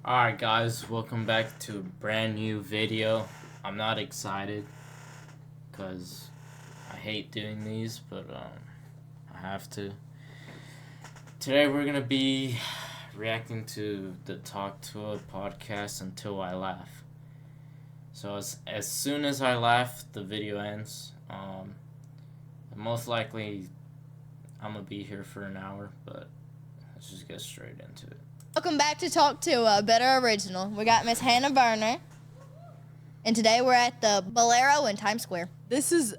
Alright guys, welcome back to a brand new video. I'm not excited because I hate doing these, but I have to. Today we're gonna be reacting to the Talk Tuah podcast until I laugh. So as soon as I laugh, the video ends. Most likely I'm gonna be here for an hour, but let's just get straight into it. Welcome back to Talk Tuah, Better Original. We got Miss Hannah Verner, and today we're at the Bolero in Times Square.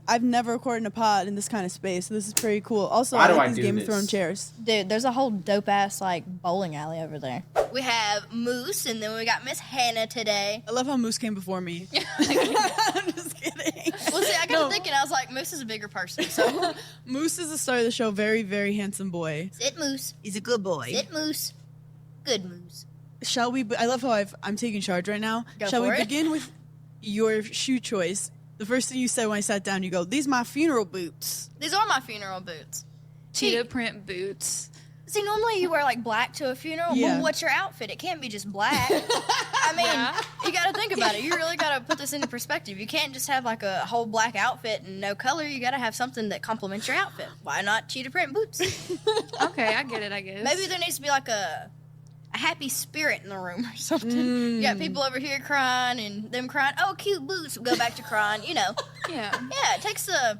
I've never recorded a pod in this kind of space, so this is pretty cool. Also, Why I do like I these do Game this? of Thrones chairs. Dude, there's a whole dope-ass, bowling alley over there. We have Moose, and then we got Miss Hannah today. I love how Moose came before me. I'm just kidding. Well, see, I got thinking, I was like, Moose is a bigger person, so. Moose is the star of the show. Very, very handsome boy. Sit, Moose. He's a good boy. Sit, Moose. Good Moose. Shall we? I love how I'm taking charge right now. Go Shall for we it. begin with your shoe choice? The first thing you said when I sat down, you go, "These my funeral boots." These are my funeral boots. Cheetah print boots. See, normally you wear, black to a funeral. Yeah. Well, what's your outfit? It can't be just black. I mean, You got to think about it. You really got to put this into perspective. You can't just have, a whole black outfit and no color. You got to have something that complements your outfit. Why not cheetah print boots? Okay, I get it, I guess. Maybe there needs to be, a happy spirit in the room or something. You got people over here crying and them crying, oh, cute boots. Go back to crying, Yeah. Yeah, it takes the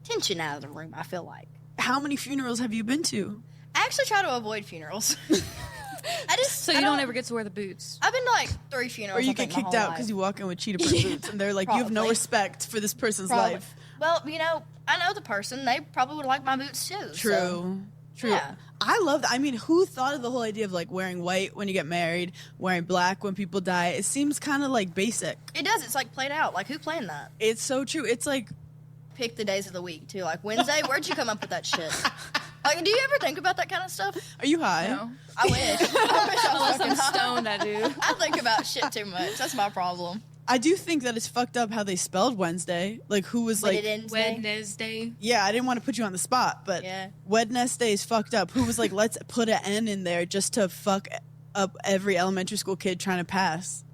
tension out of the room, I feel like. How many funerals have you been to? I actually try to avoid funerals. So you don't ever get to wear the boots. I've been to 3 funerals. Or you I get think, my kicked whole out life. because you walk in with cheetah print boots, and they're like, "You have no Probably. respect for this person's Probably. life." Well, I know the person. They probably would like my boots too. True. So, True. yeah. I love that. I mean, who thought of the whole idea of wearing white when you get married, wearing black when people die? It seems kind of basic. It does. It's played out. Who planned that? It's so true. It's like, Pick the days of the week too. Wednesday. Where'd you come up with that shit? Do you ever think about that kind of stuff? are you high? No. I wish. I wish I was Unless fucking I'm high. stoned, I do. I think about shit too much. That's my problem. I do think that it's fucked up how they spelled Wednesday. Who was Wednesday. yeah, I didn't want to put you on the spot, but Yeah. Wednesday is fucked up. Who was let's put an N in there just to fuck up every elementary school kid trying to pass?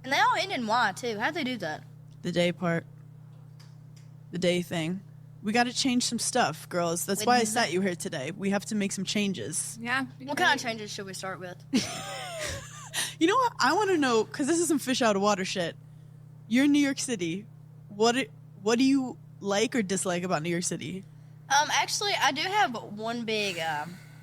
And they all end in Y too. How'd they do that? The day part. The day thing. We got to change some stuff, girls. That's why I sat you here today. We have to make some changes. Yeah. What kind of changes should we start with? You know what? I want to know, because this is some fish out of water shit. You're in New York City. What do you like or dislike about New York City? Actually, I do have one big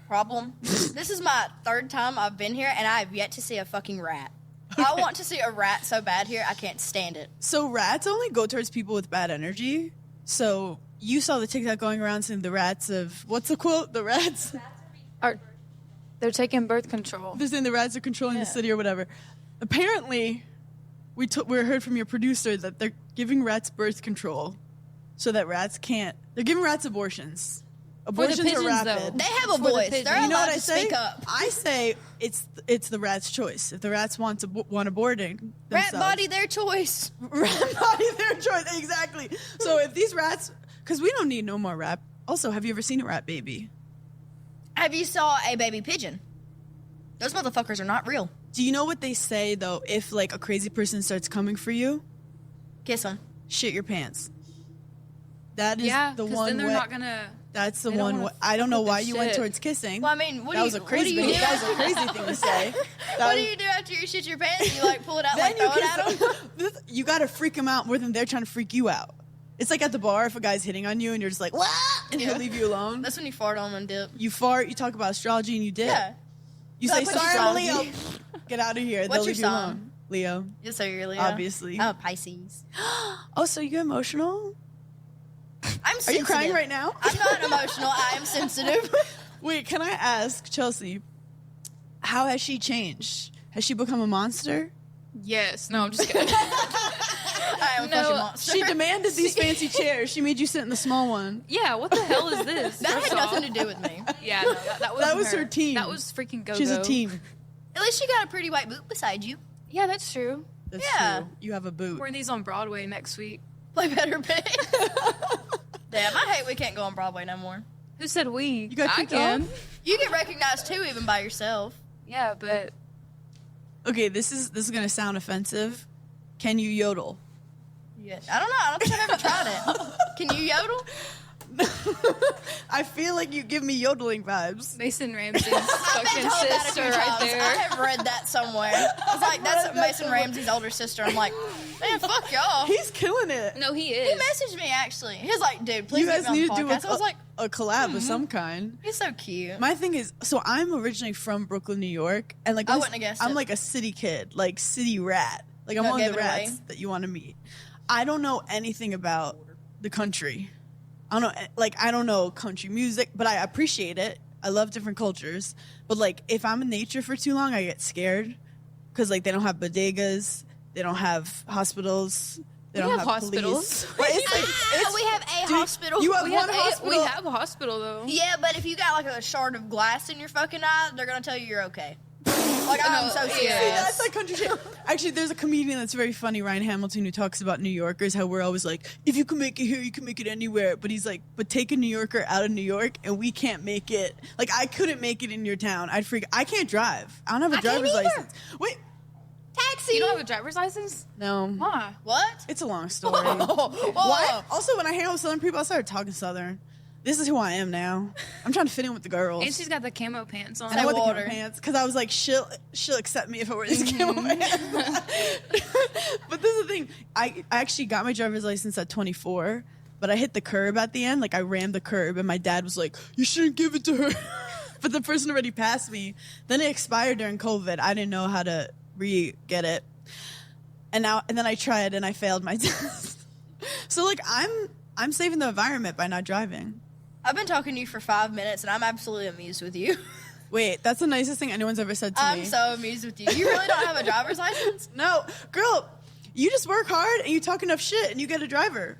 problem. This is my 3rd time I've been here, and I have yet to see a fucking rat. Okay. I want to see a rat so bad here, I can't stand it. So rats only go towards people with bad energy. So you saw the TikTok going around saying the rats of, what's the quote? The rats? They're taking birth control. They're saying the rats are controlling the city or whatever. Apparently, we heard from your producer that they're giving rats birth control so that rats can't. They're giving rats abortions. Abortions are pigeons, rapid. though. They have a For the voice. pigeons. They're You know allowed what I to say? speak up. I say it's the rat's choice. If the rats want aborting Rat themselves. body, their choice. Rat body, their choice. Exactly. So if these rats, because we don't need no more rat. Also, have you ever seen a rat baby? Have you saw a baby pigeon? Those motherfuckers are not real. Do you know what they say though? If a crazy person starts coming for you, Kiss them. shit your pants. That is Yeah, the because one. then they're not gonna. That's the they don't one. wanna I don't know fuck with why the you went shit. towards kissing. Well, I mean, what that do was you, a crazy. what do you do? That was a crazy thing to say. What do you do after you shit your pants? You pull it out and throw it at them? You got to freak them out more than they're trying to freak you out. It's like at the bar if a guy's hitting on you and you're just like, "What?" and he'll leave you alone. That's when you fart on them and dip. You fart. You talk about astrology and you dip. Yeah. You Like, say, what's "Sorry, I'm a your Leo. Get out of here." What's They'll your leave you sign? alone. Leo. Yes, so you're Leo. Obviously. I'm a Pisces. Oh, so you get emotional? I'm Are sensitive. you crying right now? I'm not emotional. I am sensitive. Wait, can I ask Chelsea, how has she changed? Has she become a monster? Yes. No, I'm just kidding. I am a No, fucking monster. She demanded these fancy chairs. She made you sit in the small one. Yeah. What the hell is this? That First had off. nothing to do with me. Yeah. No, that was her team. That was freaking go-go. She's a team. At least you got a pretty white boot beside you. Yeah, that's true. That's Yeah. true. You have a boot. Wearing these on Broadway next week. Play better, bitch. Damn, I hate we can't go on Broadway no more. Who said we? You got I kicked can. off? You get recognized too, even by yourself. Yeah, but Okay, this is gonna sound offensive. Can you yodel? Yeah, I don't know. I don't think I've ever tried it. Can you yodel? I feel like you give me yodeling vibes. Mason Ramsey's I've been fucking told that a sister few right times. I there. have read that somewhere. It's like, that's Mason Ramsey's older sister. I'm like, man, fuck y'all. He's killing it. No, he He is. messaged me, actually. He was like, dude, please You get guys me need on to the do podcast. I was like, a collab of some kind. he's so cute. My thing is, so I'm originally from Brooklyn, New York, and like I wouldn't have guessed I'm it. like a city kid, like city rat. Like I'm No, one of gave the it away. rats that you want to meet. I don't know anything about the country. I don't know country music, but I appreciate it. I love different cultures. But like if I'm in nature for too long, I get scared because like they don't have bodegas, they don't have hospitals, they We don't have have hospitals. police. Well, it's we have a dude, hospital. you have We one have, hospital. we have a hospital, though. Yeah, but if you got like a shard of glass in your fucking eye, they're gonna tell you you're okay. Like, I'm so serious. yeah. See, that's like country shit. Actually, there's a comedian that's very funny, Ryan Hamilton, who talks about New Yorkers, how we're always like, if you can make it here, you can make it anywhere. But he's like, but take a New Yorker out of New York, and we can't make it. Like, I couldn't make it in your town. I'd freak. I can't drive. I don't have a I can't driver's either. license. Wait, Taxi. You don't have a driver's license? no. Why? What? It's a long story. Whoa. Why? Also, when I hang out with Southern people, I started talking Southern. This is who I am now. I'm trying to fit in with the girls. And she's got the camo pants on. And I wore the camo water. pants because I was like, she'll accept me if I wear these camo pants. But this is the thing. I actually got my driver's license at 24, but I hit the curb at the end. Like I rammed the curb, and my dad was like, "You shouldn't give it to her." But the person already passed me. Then it expired during COVID. I didn't know how to re-get it, and then I tried and I failed my test. So like I'm saving the environment by not driving. I've been talking to you for 5 minutes, and I'm absolutely amused with you. Wait, that's the nicest thing anyone's ever said to me. I'm so amused with you. You really don't have a driver's license? No, girl, you just work hard and you talk enough shit and you get a driver.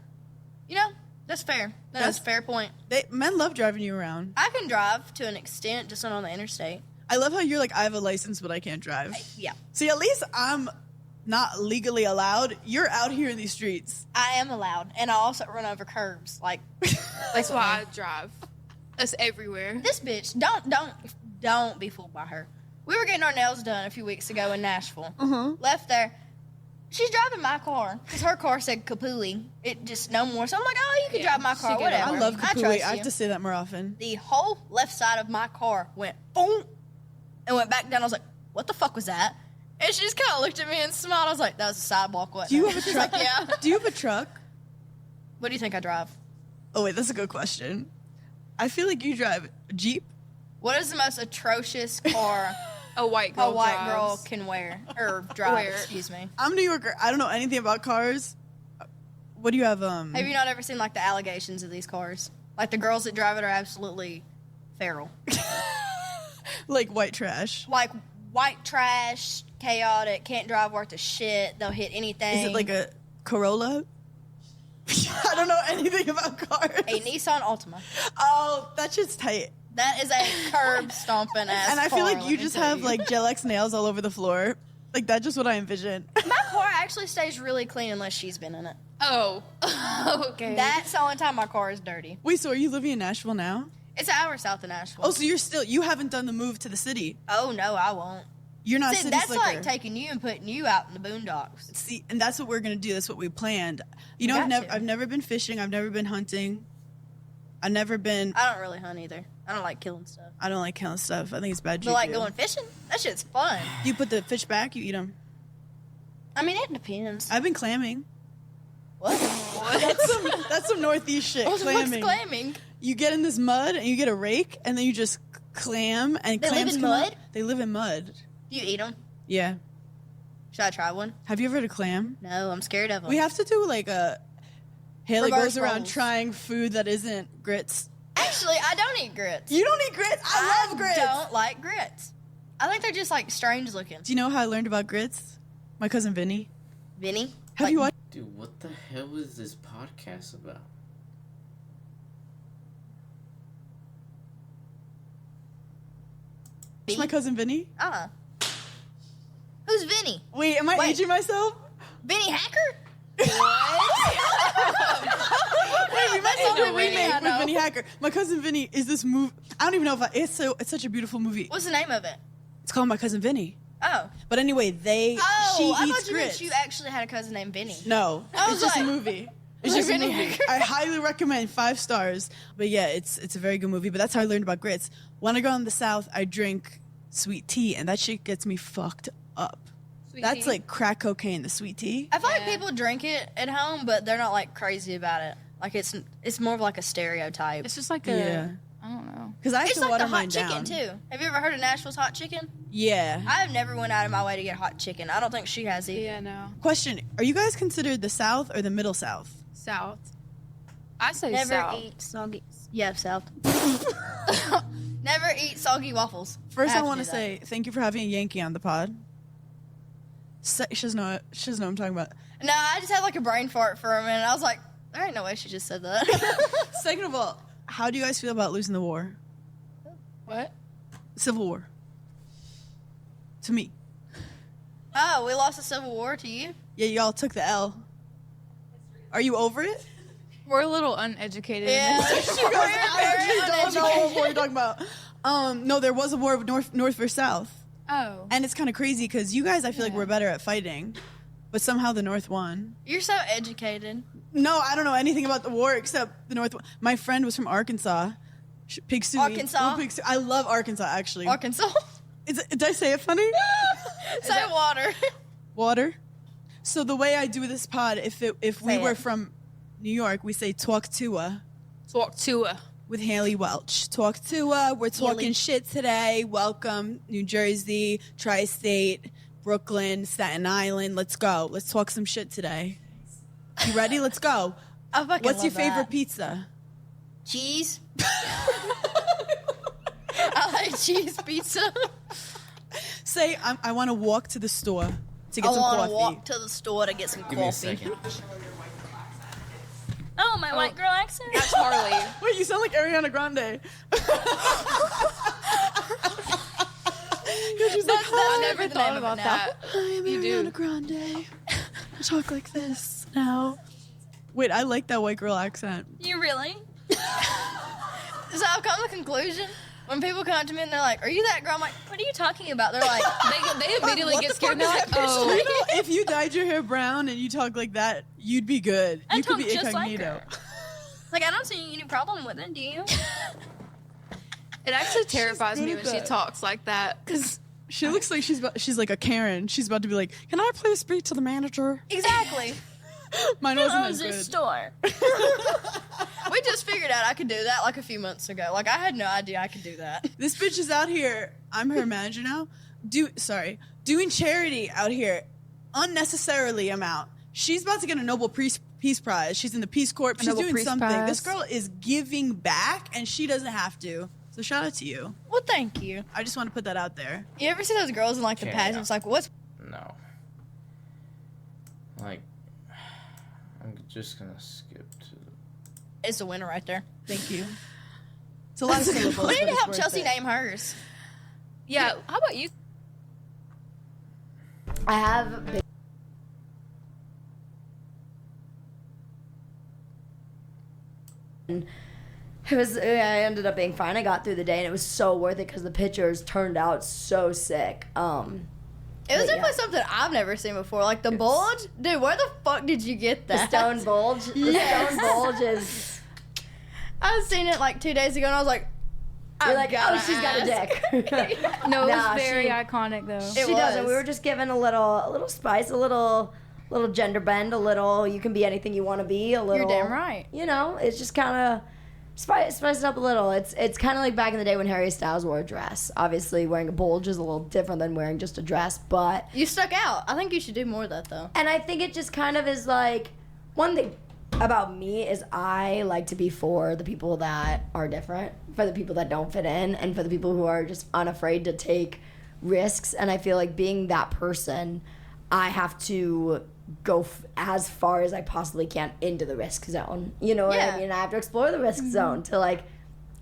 You know, that's fair. That's a fair point. Men love driving you around. I can drive to an extent, just not on the interstate. I love how you're like, I have a license, but I can't drive. Yeah, See, at least I'm not legally allowed. You're out here in these streets. I am allowed, and I also run over curbs. Like That's why I drive. That's everywhere. this bitch. Don't be fooled by her. We were getting our nails done a few weeks ago in Nashville. Left there. She's driving my car because her car said Kapooey. It just no more. So I'm like, oh, you can Yeah, drive my she car, can. whatever. I love trust Kapooey. I you. have to say that more often. The whole left side of my car went boom and went back down. I was like, what the fuck was that? And she just kind of looked at me and smiled. I was like, that was a sidewalk, wasn't Do you it? have a She's truck? like, yeah. Do you have a truck? What do you think I drive? Oh, wait, that's a good question. I feel like you drive a Jeep. What is the most atrocious car A white a girl white girl drives. can wear or drive? Wear. Excuse me. I'm a New Yorker. I don't know anything about cars. What do you have? Have you not ever seen like the allegations of these cars? Like the girls that drive it are absolutely feral. Like white trash. Like white trash, chaotic, can't drive worth a shit. They'll hit anything. Is it like a Corolla? I don't know anything about cars. a Nissan Altima? Oh, that shit's tight. That is a curb stomping ass. And I feel car, like let you me just tell have you. like Gel X nails all over the floor. Like that's just what I envision. My car actually stays really clean unless she's been in it. Oh. Okay. That's the only time my car is dirty. Wait, so are you living in Nashville now? It's an hour south of Nashville. Oh, so you haven't done the move to the city. Oh no, I won't. You're not See, city that's slicker. like taking you and putting you out in the boondocks. See, and that's what we're gonna do. That's what we planned. You know, Got to. I've never been fishing. I've never been hunting. I've never been. I don't really hunt either. I don't like killing stuff. I don't like killing stuff. I think it's bad. But like juju. going fishing, that shit's fun. You put the fish back. You eat them. I mean, it depends. I've been clamming. What? That's some northeast shit. What the fuck's Clamming. clamming? You get in this mud and you get a rake and then you just clam and They live clams in come out. mud? They live in mud. You eat them? Yeah. Should I try one? Have you ever had a clam? No, I'm scared of them. We have to do like a Haley Reverse goes around roles. trying food that isn't grits. Actually, I don't eat grits. You don't eat grits? I love grits. don't like grits. I think they're just like strange looking. Do you know how I learned about grits? My cousin Vinny. Vinny? Have Like, you watched? Dude, what the hell is this podcast about? My cousin Vinny. Who's Vinny? Wait, am I Wait. aging myself? Vinny Hacker? Wait, we might That's do the a Vinny remake I with know. Vinny Hacker. My cousin Vinny is this movie. I don't even know if it's such a beautiful movie. What's the name of it? It's called My Cousin Vinny. Oh. But anyway, she I eats thought you grits. meant you actually had a cousin named Benny. No, I was it's just like- a movie. It's just a Benny movie. Hacker. I highly recommend 5 stars. But yeah, it's a very good movie. But that's how I learned about grits. When I go in the South, I drink sweet tea, and that shit gets me fucked up. Sweet That's tea. like crack cocaine, the sweet tea. I feel like Yeah. people drink it at home, but they're not like crazy about it. Like it's more of like a stereotype. It's just like Yeah. I don't know. Because I have It's to like water the mine hot chicken down. too. Have you ever heard of Nashville's hot chicken? Yeah. I've never went out of my way to get hot chicken. I don't think she has either. Yeah, no. Question: are you guys considered the South or the Middle South? South. I say Never south. eat soggy. Yeah, South. Never eat soggy waffles. First, I have want do to that. say thank you for having a Yankee on the pod. She doesn't know what I'm talking about. No, I just had like a brain fart for a minute. I was like, there ain't no way she just said that. Second of all, how do you guys feel about losing the war? What? Civil War. To me. Oh, we lost the Civil War to you? Yeah, y'all took the L. Are you over it? We're a little uneducated. Yeah. I actually don't know what war you're talking about. No, there was a war of North versus South. Oh. And it's kind of crazy because you guys, I feel like, were better at fighting. But somehow the North won. You're so educated. No, I don't know anything about the war except the North. My friend was from Arkansas. Pig Suey. Arkansas? Ooh, Pig Suey. I love Arkansas, actually. Arkansas. Did I say it funny? Say water. Water. So the way I do this pod, if we Say were it. from New York, we say Talk Tuah Talk Tuah. with Haley Welch. Talk Tuah. We're talking Haley. shit today. Welcome, New Jersey, Tri-State, Brooklyn, Staten Island. Let's go. Let's talk some shit today. You ready? Let's go. I fucking What's your love favorite that. pizza? Cheese. I like cheese pizza. Say, I want to walk to the store to get I some want coffee. to walk to the store to get some Give me a coffee. second. Oh, my white girl accent. That's Harley. Wait, you sound like Ariana Grande. She's like, I That's never the thought name of about it now. that. I am You do. Ariana Grande. I talk like this now. Wait, I like that white girl accent. You really? So I've come to the conclusion when people come up to me and they're like, "Are you that girl?" I'm like, "What are you talking about?" They're like, They immediately What get the scared. fuck They're is like, that oh. You know, if you dyed your hair brown and you talk like that, you'd be good. I You could talk be just like incognito. her. Like, I don't see any problem with it. Do you? It actually terrifies good me at when she that. talks like that. Because She looks like she's like a Karen. She's about to be like, "Can I please speak to the manager?" Exactly. Mine Who wasn't owns as this good. store? We just figured out I could do that like a few months ago. Like, I had no idea I could do that. This bitch is out here. I'm her manager now. Doing charity out here, unnecessarily amount. She's about to get a Nobel Peace Prize. She's in the Peace Corps. She's Nobel doing Peace something. Prize. This girl is giving back, and she doesn't have to. So shout out to you. Well, thank you. I just want to put that out there. You ever see those girls in like the Okay, pageants? Like, what's No. Like, I'm just gonna skip to. it's a winner right there. Thank you. It's a lot of syllables. We need but to it's help worth Chelsea it. name hers. yeah, how about you? I have been I ended up being fine. I got through the day and it was so worth it because the pictures turned out so sick. It was But definitely yeah. something I've never seen before. Like the bulge, dude. Where the fuck did you get The that? stone bulge. Yes. The stone bulge is. I seen it like 2 days ago, and I was like, You're I've like, gotta oh, she's got a ask. dick. No, it Nah, was very she- iconic though. It She doesn't. was. We were just given a little spice, a little gender bend, a little. You can be anything you want to be. A little. You're damn right. You know, it's just kind of spice it up a little. It's kind of like back in the day when Harry Styles wore a dress. Obviously, wearing a bulge is a little different than wearing just a dress, but You stuck out. I think you should do more of that though. and I think it just kind of is like one thing about me is I like to be for the people that are different, for the people that don't fit in, and for the people who are just unafraid to take risks. And I feel like being that person, I have to go as far as I possibly can into the risk zone. You know what Yeah. I mean? I have to explore the risk zone to like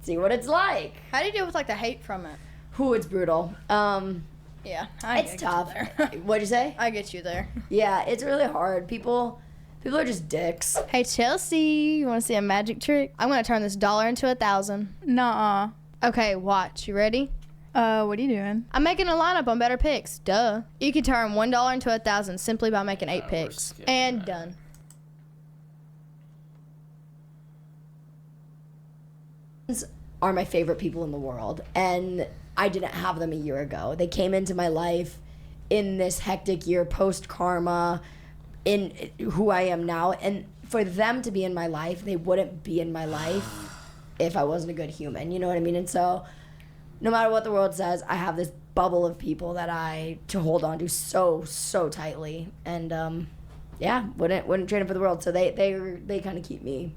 see what it's like. How do you deal with like the hate from it? Who it's brutal. Yeah, It's get you tough. there. What'd you say? I get you there. Yeah, it's really hard. People are just dicks. Hey Chelsea, you want to see a magic trick? I'm gonna turn this dollar into 1,000. Nuh-uh. Okay, watch. You ready? What are you doing? I'm making a lineup on Better Picks. Duh. You can turn $1 into 1,000 simply by making 8 we're picks. skipping And that. done. Are my favorite people in the world, and I didn't have them a year ago. They came into my life in this hectic year post karma, in who I am now, and for them to be in my life, they wouldn't be in my life if I wasn't a good human. You know what I mean? And so, no matter what the world says, I have this bubble of people that I to hold on to so tightly, and yeah, wouldn't trade them for the world. So they kind of keep me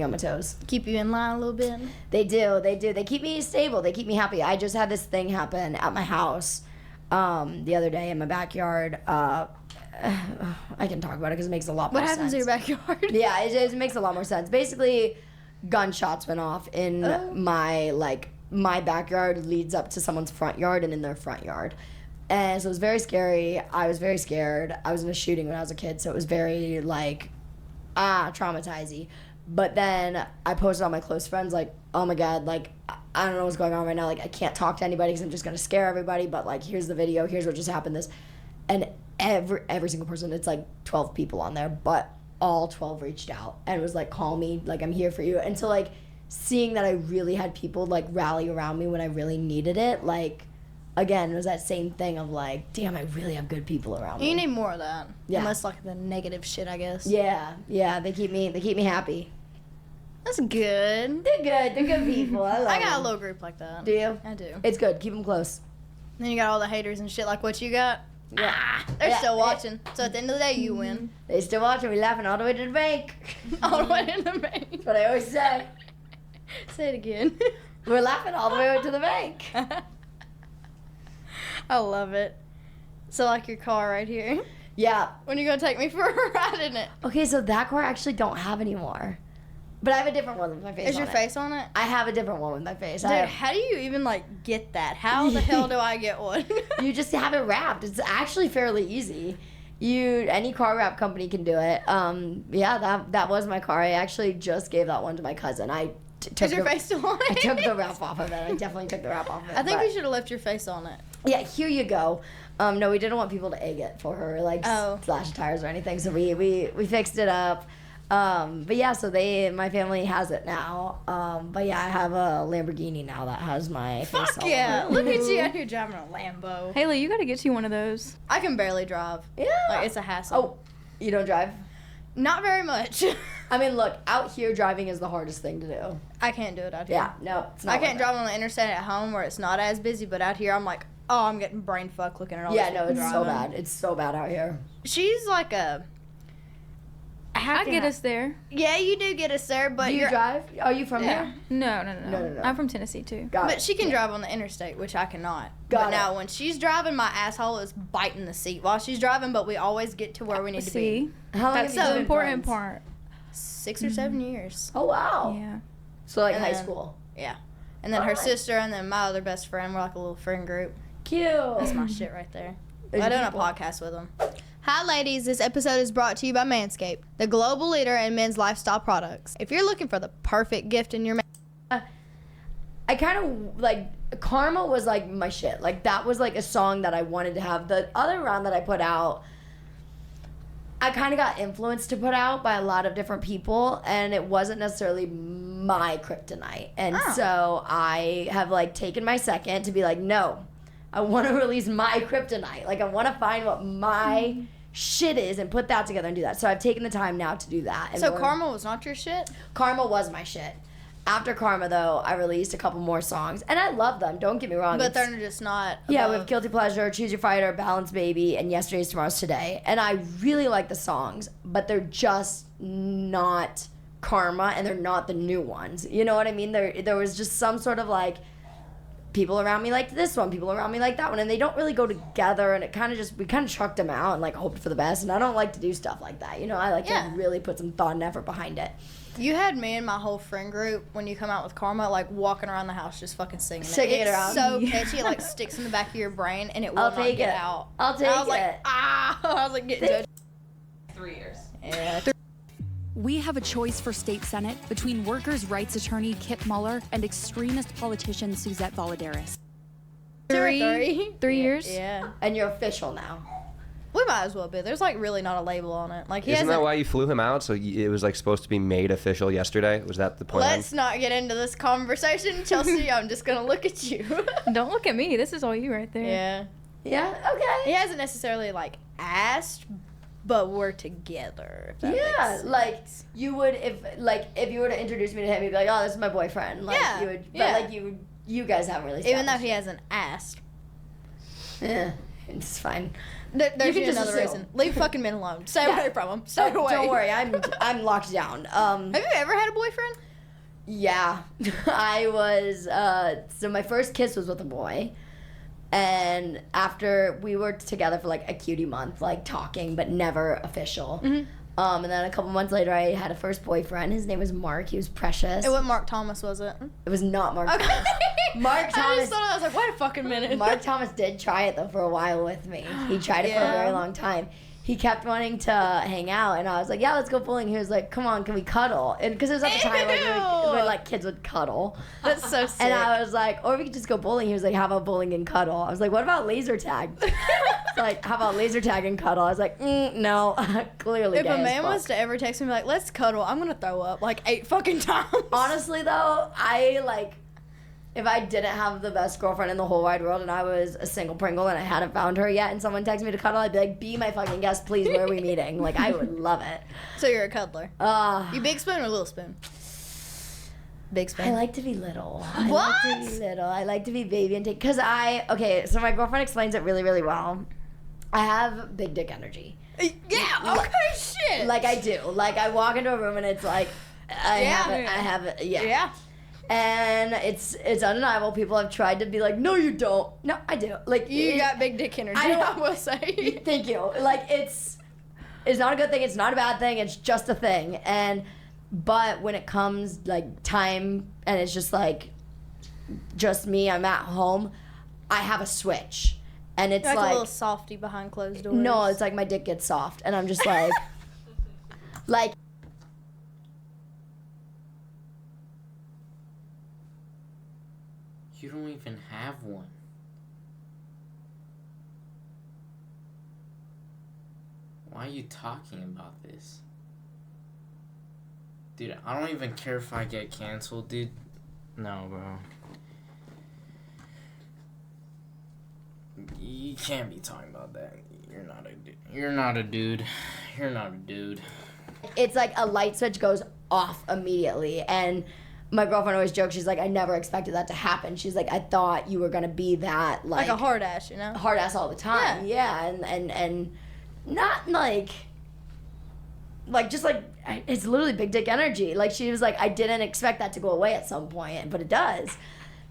on my toes. Keep you in line a little bit. They do. They keep me stable. They keep me happy. I just had this thing happen at my house the other day in my backyard. I can talk about it because it makes a lot more sense. What happens in your backyard? Yeah, it makes a lot more sense. Basically, gunshots went off in my backyard leads up to someone's front yard and in their front yard. And so it was very scary. I was very scared. I was in a shooting when I was a kid, so it was very traumatizing. But then I posted on my close friends, like, oh my God, like, I don't know what's going on right now. Like, I can't talk to anybody because I'm just going to scare everybody. But, like, here's the video. Here's what just happened. And every single person, it's like 12 people on there. But all 12 reached out and was like, call me. Like, I'm here for you. And so, like, seeing that I really had people, like, rally around me when I really needed it, like, again, it was that same thing of, like, damn, I really have good people around me. You need more of that. Yeah. Unless, like, the negative shit, I guess. Yeah. They keep me happy. That's good. They're good people. I love I got a them. little group like that. Do you? I do. It's good. Keep them close. Then you got all the haters and shit like what you got. Yeah. They're Yeah. still watching. So at the end of the day, you win. They still watching. We laughing all the way to the bank. All the way in the bank. That's what I always say. Say it again. We're laughing all the way to the bank. I love it. So like your car right here. Yeah. When you gonna take me for a ride in it? Okay, so that car I actually don't have anymore. But I have a different one with my face Is on your it. face on it? I have a different one with my face. Dude, how do you even like get that? How the hell do I get one? You just have it wrapped. It's actually fairly easy. Any car wrap company can do it. Yeah, that was my car. I actually just gave that one to my cousin. Is your face still on I it? took the wrap off of it. I definitely took the wrap off of it. I think but- you should have left your face on it. Yeah, here you go. No, we didn't want people to egg it for her, like slash tires or anything. So we fixed it up. But yeah, so my family has it now. But yeah, I have a Lamborghini now that has my face Fuck all yeah! over it. Look at you out here driving a Lambo. Haley, you gotta get you one of those. I can barely drive. Yeah. Like it's a hassle. Oh, you don't drive? Not very much. I mean, look, out here driving is the hardest thing to do. I can't do it out here. Yeah, no, it's not. I can't worth drive on the interstate at home where it's not as busy, but out here I'm like, oh, I'm getting brain fuck looking at all it. Yeah, this no, it's so driving. bad. It's so bad out here. She's like a. I get us there. Yeah, you do get us there, but Do you you're. drive? Are you from Yeah. here? No. No. I'm from Tennessee too. Got But it. she can drive on the interstate, which I cannot. Got but it. now when she's driving, my asshole is biting the seat while she's driving. But we always get to where we need to See, be. How long that's have you the been important friends? part. 6 or 7 years. Oh wow. Yeah. So like And high then- school. Yeah. And then her Alright. sister, and then my other best friend. We're like a little friend group. Cute. That's my shit right there. There's I'm doing a people. podcast with them. Hi, ladies. This episode is brought to you by Manscaped, the global leader in men's lifestyle products. If you're looking for the perfect gift in your I kind of like Karma was like my shit. Like that was like a song that I wanted to have. The other round that I put out, I kind of got influenced to put out by a lot of different people, and it wasn't necessarily my kryptonite. And so I have like taken my second to be like, no, I want to release my kryptonite. Like I want to find what my shit is and put that together and do that. So I've taken the time now to do that. And So we're- Karma was not your shit? Karma was my shit. After Karma, though, I released a couple more songs, and I love them. Don't get me wrong. But it's- they're just not. yeah, we above- have Guilty Pleasure, Choose Your Fighter, Balance Baby, and Yesterday's Tomorrow's Today. And I really like the songs, but they're just not Karma, and they're not the new ones. You know what I mean? There was just some sort of like, people around me liked this one, people around me like that one, and they don't really go together, and it kind of just, we kind of chucked them out and like hoped for the best, and I don't like to do stuff like that. You know, I like Yeah. to really put some thought and effort behind it. You had me and my whole friend group when you come out with Karma, like walking around the house just fucking singing Singing it It's around. so catchy, it like sticks in the back of your brain and it will I'll not take get it. out. I'll take I was like, it. ah! I was like, getting judged. 3 years. Yeah. We have a choice for state senate between workers' rights attorney Kip Mueller and extremist politician Suzette Valladares. 3 years. Yeah. And you're official now. We might as well be. There's like really not a label on it. Like he Isn't hasn't. that why you flew him out? So it was like supposed to be made official yesterday? Was that the plan? Let's not get into this conversation, Chelsea. I'm just gonna look at you. Don't look at me. This is all you right there. Yeah. Yeah. Okay. He hasn't necessarily like asked, but we're together. If that makes Yeah, sense. like you would if you were to introduce me to him, you'd be like, "Oh, this is my boyfriend." Like Yeah, you would, but yeah. like you guys haven't really. Even though established he hasn't asked. Yeah, it's fine. There's can just another assume. reason. Leave fucking men alone. Stay Yeah. away from him. Stay Oh, away. don't worry, I'm locked down. Have you ever had a boyfriend? Yeah, I was. So my first kiss was with a boy, and after we were together for like a cutie month, like talking but never official. Mm-hmm. And then a couple months later, I had a first boyfriend. His name was Mark. He was precious. It wasn't Mark Thomas, was it? It was not Mark. Okay. Thomas. Mark I Thomas. just thought I was like, wait a fucking minute. Mark Thomas did try it though for a while with me. He tried it for a Yeah. very long time. He kept wanting to hang out, and I was like, "Yeah, let's go bowling." He was like, "Come on, can we cuddle?" And because it was at the time like, Ew. when like kids would cuddle, That's so sick. and I was like, "Or we could just go bowling." He was like, "How about bowling and cuddle?" I was like, "What about laser tag?" It's like, "How about laser tag and cuddle?" I was like, no, clearly. If gay a as man fuck. was to ever text me like, let's cuddle, I'm gonna throw up like 8 fucking times. Honestly though, I like if I didn't have the best girlfriend in the whole wide world and I was a single Pringle and I hadn't found her yet and someone texted me to cuddle, I'd be like, be my fucking guest, please, where are we meeting? Like, I would love it. So you're a cuddler. You big spoon or little spoon? Big spoon. I like to be little. I What? like to be little. I like to be baby and take, because okay, so my girlfriend explains it really, really well. I have big dick energy. Yeah, okay, shit. Like I do. Like I walk into a room and it's like, I have it, Yeah. And it's undeniable. People have tried to be like, no, you don't. No, I do. Like You got big dick energy, I don't- I will say. Thank you. Like it's not a good thing. It's not a bad thing. It's just a thing. But when it comes like time and it's just like just me, I'm at home, I have a switch, and it's You're like like a little softy behind closed doors. no, it's like my dick gets soft, and I'm just like like. You don't even have one. Why are you talking about this? Dude, I don't even care if I get canceled, dude. No, bro. You can't be talking about that. You're not a dude. You're not a dude. You're not a dude. It's like a light switch goes off immediately, and my girlfriend always jokes, she's like, I never expected that to happen. She's like, I thought you were gonna be that like a hard ass, you know? hard ass all the time. Yeah, and not like just like it's literally big dick energy. Like she was like, I didn't expect that to go away at some point, but it does.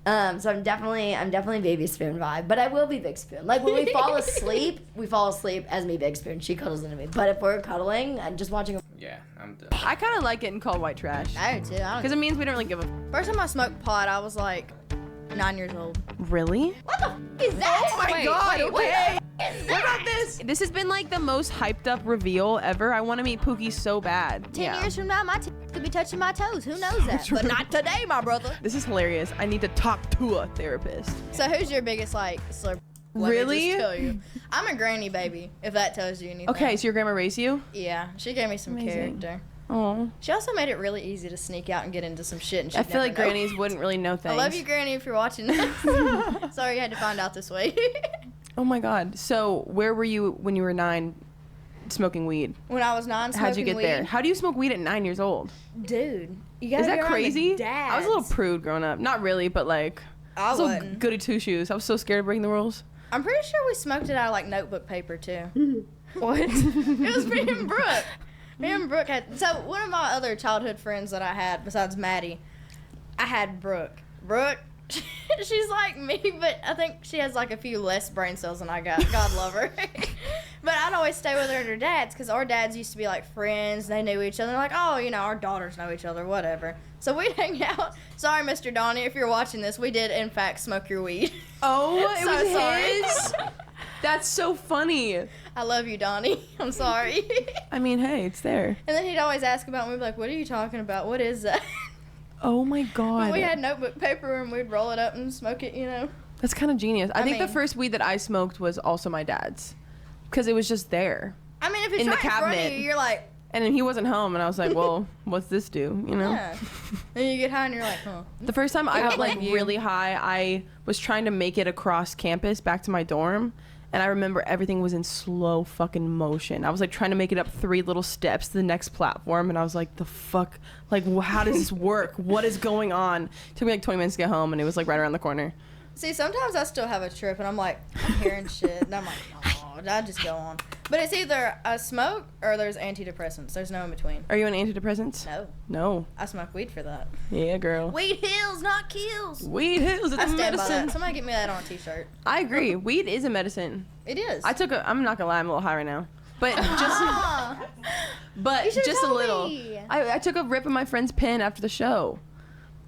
So I'm definitely baby spoon vibe, but I will be big spoon. Like when we fall asleep as me big spoon. She cuddles into me. But if we're cuddling and just watching Yeah, I'm done. I kind of like getting called white trash. I do too. Because it means we don't really give a... First time I smoked pot, I was like 9 years old. Really? What the f*** is that? Oh my god, okay. What about this? This has been like the most hyped up reveal ever. I want to meet Pookie so bad. 10 years from now, my could be touching my toes. Who knows that? But not today, my brother. This is hilarious. I need to talk to a therapist. So who's your biggest like slurp? Really? Just tell you. I'm a granny baby, if that tells you anything. Okay, so your grandma raised you? Yeah, she gave me some Amazing. character. Oh. She also made it really easy to sneak out and get into some shit. And I feel like grannies wouldn't really know things. I love you, Granny, if you're watching this. Sorry you had to find out this way. Oh my god. So where were you when you were 9 smoking weed? When I was 9, smoking How'd you get weed, there? How do you smoke weed at 9 years old? dude, you gotta Is that be around the crazy? dads. I was a little prude growing up. Not really, but like I was a wasn't. little goody two shoes. I was so scared of breaking the rules. I'm pretty sure we smoked it out of like notebook paper too. What? It was me and Brooke. Me and Brooke had, so one of my other childhood friends that I had besides Maddie, I had Brooke. Brooke, she's like me, but I think she has like a few less brain cells than I got. God love her. But I'd always stay with her and her dads because our dads used to be like friends. They knew each other. Like, oh, you know, our daughters know each other, whatever. So we'd hang out. Sorry, Mr. Donnie, if you're watching this, we did in fact smoke your weed. Oh, it So was sorry. his? That's so funny. I love you, Donnie. I'm sorry. I mean, hey, it's there. And then he'd always ask about me, we'd be like, what are you talking about? What is that? Oh my god. But we had notebook paper and we'd roll it up and smoke it, you know. That's kind of genius. I think the mean- first weed that I smoked was also my dad's, because it was just there, I mean, if it's in the right in front of cabinet. you, you're like, and then he wasn't home, and I was like, well, what's this do? You know. yeah. Then you get high and you're like, huh. The first time I got like blame you. really high, I was trying to make it across campus back to my dorm, and I remember everything was in slow fucking motion. I was like trying to make it up 3 little steps to the next platform, and I was like, the fuck, like how does this work? What is going on? It took me like 20 minutes to get home, and it was like right around the corner. See, sometimes I still have a trip, and I'm like, I'm hearing shit, and I'm like, oh, I just go on. But it's either I smoke or there's antidepressants. There's no in between. Are you on antidepressants? No, No. I smoke weed for that. Yeah, girl. Weed heals, not kills. Weed is I a stand by medicine. that. Somebody get me that on a t-shirt. I agree. Weed is a medicine. It is. I'm not gonna lie, I'm a little high right now. But just Ah, but You should've just a told little. me. I took a rip of my friend's pen after the show.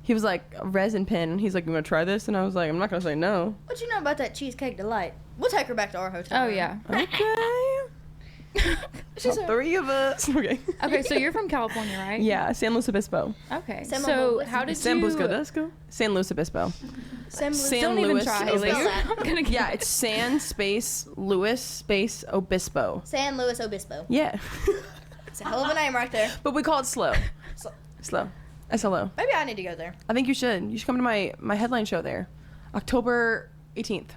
He was like, a resin pen. He's like, you want to try this? And I was like, I'm not going to say no. what you know about that cheesecake delight? We'll take her back to our hotel. Oh room. yeah. Okay. She's a- 3 of us. Okay. Okay, so you're from California, right? Yeah, San Luis Obispo. Okay. San So Luis how did San you? Luis San Luis Obispo. Sam San Don't even Luis try. Obispo. I'm gonna get Yeah, it's San space Luis space Obispo. San Luis Obispo. Yeah. It's a hell of a name right there. But we call it slow. Slow. Slow. SLO. Maybe I need to go there. I think you should. You should come to my headline show there. October 18th.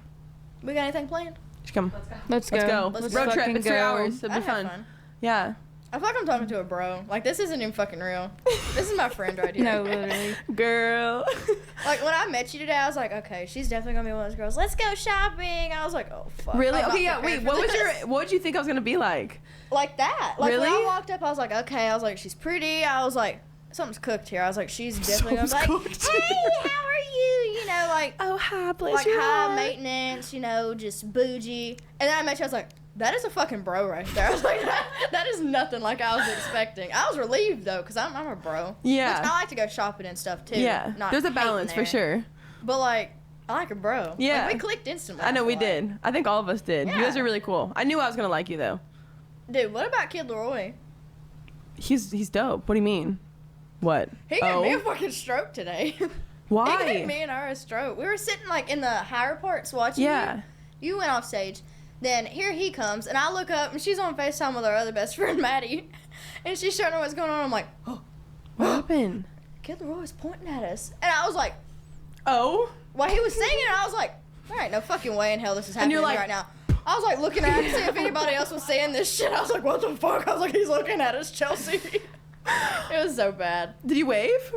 We got anything planned? You should come. Let's go. Let's go. Let's Road trip. fucking It's 3 go. hours. It'll be I'd have fun. fun. Yeah. I feel like I'm talking to a bro. Like, this isn't even fucking real. This is my friend right here. No, literally. Girl. Like, when I met you today, I was like, okay, she's definitely gonna be one of those girls. Let's go shopping. I was like, oh, fuck. Really? I'm not Okay, yeah, prepared wait. for What was this. what did you think I was going to be like? Like that. Like, when I Really? walked up, I was like, okay. I was like, she's pretty. I was like, something's cooked here. I was like, she's definitely gonna be like, Something's cooked. hey, how are you? You know, like, Oh, hi, bless like your high heart. maintenance, you know, just bougie. And then I met you, I was like, that is a fucking bro right there. I was like, that is nothing like I was expecting. I was relieved though, because I'm a bro. Yeah. Which I like to go shopping and stuff too. Yeah. Not There's a hating balance for there. sure. But like, I like a bro. Yeah. Like, we clicked instantly. I know feel we like. did. I think all of us did. You guys Yeah. are really cool. I knew I was going to like you though. Dude, what about Kid Leroy? He's dope. What do you mean? What? He gave me a fucking stroke today. He Why? gave me and her a stroke. We were sitting like in the higher parts watching. Yeah. You went off stage. Then here he comes, and I look up, and she's on FaceTime with our other best friend, Maddie. And she's showing her what's going on. I'm like, oh, What happened? Kid Leroy's pointing at us. And I was like, Oh. while he was singing, I was like, all right, no fucking way in hell this is And happening you're like- right now. I was like looking at him to see if anybody else was saying this shit. I was like, what the fuck? I was like, he's looking at us, Chelsea. It was so bad. Did you wave?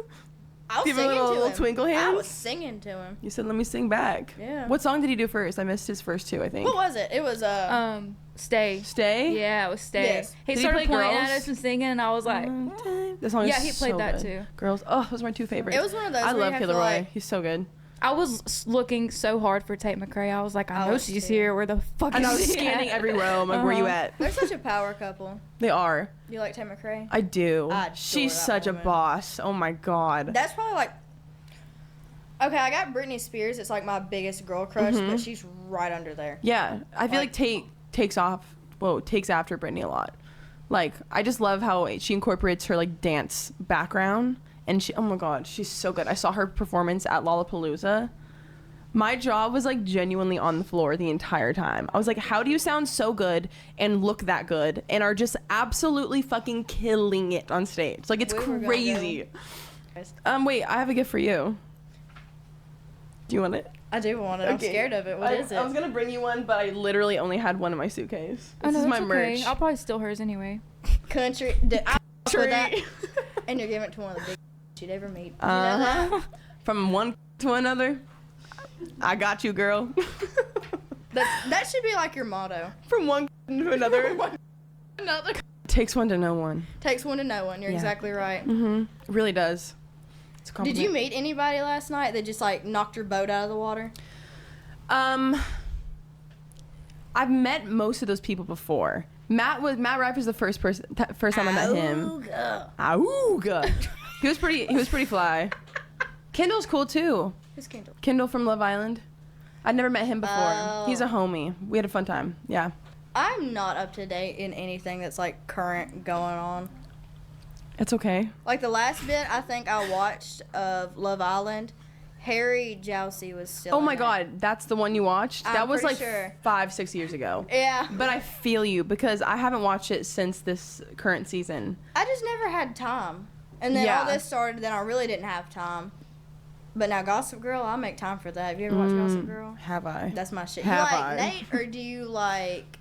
I was Give him a singing little to him. twinkle I hands? was singing to him. You said, let me sing back. Yeah. What song did he do first? I missed his first 2, I think. What was it? It was Stay. Stay? Yeah, it was Stay. Yes. He Did he started play pointing Girls? at us and singing, and I was like, The song Yeah, is he played so that good. too. Girls. Oh, those are my 2 favorites. It was one of those I where you love have Kid to, Leroy. like- He's so good. I was looking so hard for Tate McRae. I was like, I I know was she's too. here. Where the fuck And is I was she scanning at? every row. I'm like, where you at? They're such a power couple. They are. You like Tim McRae? I do. I adore She's that such a woman. boss. Oh my god. That's probably like. Okay, I got Britney Spears. It's like my biggest girl crush, Mm-hmm. but she's right under there. Yeah, I feel like Like- Tate takes after Britney a lot. Like, I just love how she incorporates her like dance background, and she, oh my god, she's so good. I saw her performance at Lollapalooza. My jaw was like genuinely on the floor the entire time. I was like, how do you sound so good and look that good and are just absolutely fucking killing it on stage? Like, it's We were gonna crazy. Wait, I have a gift for you. Do you want it? I do want it. I'm Okay. scared of it. What is it? I was gonna bring you one, but I literally only had one in my suitcase. Oh, This no, is my that's merch. okay. I'll probably steal hers anyway. Country. I for that. Tree. And you're giving it to one of the big you'd ever meet. Did you know that? Uh-huh. From one to another. I got you, girl. That should be like your motto. From one to another. Another. Takes one to know one. Takes one to know one. You're Yeah. exactly right. Mm-hmm. It really does. It's a Did compliment. you meet anybody last night that just like knocked your boat out of the water? I've met most of those people before. Matt Rifer's the first time I met him. Ooga. Auga. He was pretty fly. Kendall's cool too. Who's Kendall? Kendall from Love Island. I'd never met him before. Oh. He's a homie. We had a fun time. Yeah. I'm not up to date in anything that's like current going on. It's okay. Like the last bit I think I watched of Love Island, Harry Jowsey was still. Oh in my it. God, that's the one you watched? I'm That was pretty like sure. 5-6 years ago. Yeah. But I feel you because I haven't watched it since this current season. I just never had time. And then Yeah. all this started, then I really didn't have time. But now Gossip Girl, I'll make time for that. Have you ever watched Gossip Girl? Have I? That's my shit. Have you like I? Nate or do you like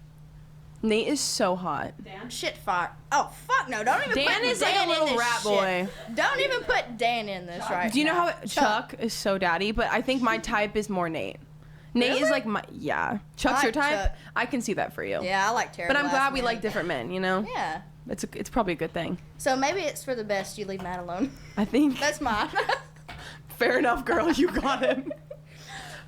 Nate is so hot. shit fire? Oh fuck no! Don't even Dan put is Dan like a in little this rat shit. boy. Don't even put Dan in this right Do you know now. how Chuck is so daddy? But I think my type is more Nate. Nate Really? is like my, yeah. Chuck's I your like type? Chuck. I can see that for you. Yeah, I like Terry. But I'm glad we Glassman. like different men, you know? Yeah. It's probably a good thing. So maybe it's for the best you leave Matt alone. I think. That's mine. Fair enough, girl. You got him.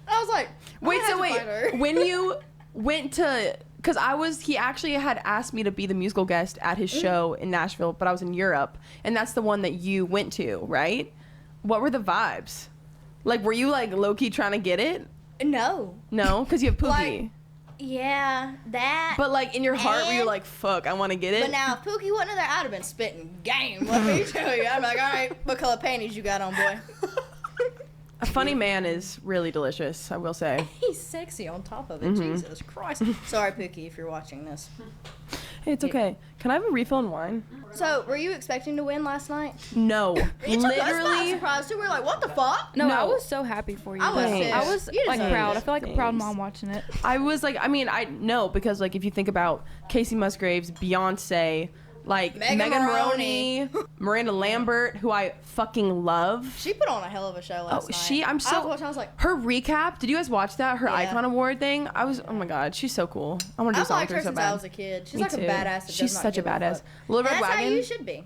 I was like, Wait, I'm so gonna have to fight her. when you went to, because he actually had asked me to be the musical guest at his show in Nashville, but I was in Europe, and that's the one that you went to, right? What were the vibes? Like, were you like low key trying to get it? No. No, because you have Pookie. Like, yeah, that. But like in your heart, were you And- like, fuck, I want to get it? But now, if Pookie wasn't there, I'd have been spitting game. Let me tell you. I'm like, all right, what color panties you got on, boy? A funny man is really delicious, I will say. He's sexy on top of it. Mm-hmm. Jesus Christ. Sorry, Pookie, if you're watching this. Hey, it's okay. Can I have a refill and wine? So, were you expecting to win last night? No. It took us by Literally. surprise too. We were like, what the fuck? No, I No. was so happy for you. I was though. too. I was You like deserved proud. it. I feel like a proud Thanks. mom watching it. I was like, I mean, I know because like if you think about Casey Musgraves, Beyonce, like Megan Megan Maroney. Maroney, Miranda Lambert, who I fucking love. She put on a hell of a show last night. I'm I so. was watching, I was like, Her recap. Did you guys watch that? Her Yeah. Icon Award thing. I was. Oh my god, she's so cool. I want to do I've something liked with her her so since I bad. was a kid. She's Me like too. a badass. That She's does not such a give badass. fuck. Little Red And that's how Wagon. you should be.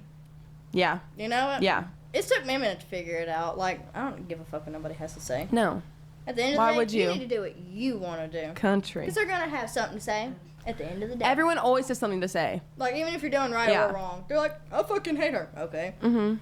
Yeah. You know what? Yeah. It took me a minute to figure it out. Like, I don't give a fuck what nobody has to say. No. At the end of Why the day, would you? need to do what you want to do. Country. Because they're going to have something to say at the end of the day. Everyone always has something to say. Like, even if you're doing right Yeah. or wrong, they're like, I fucking hate her. Okay. Mm-hmm.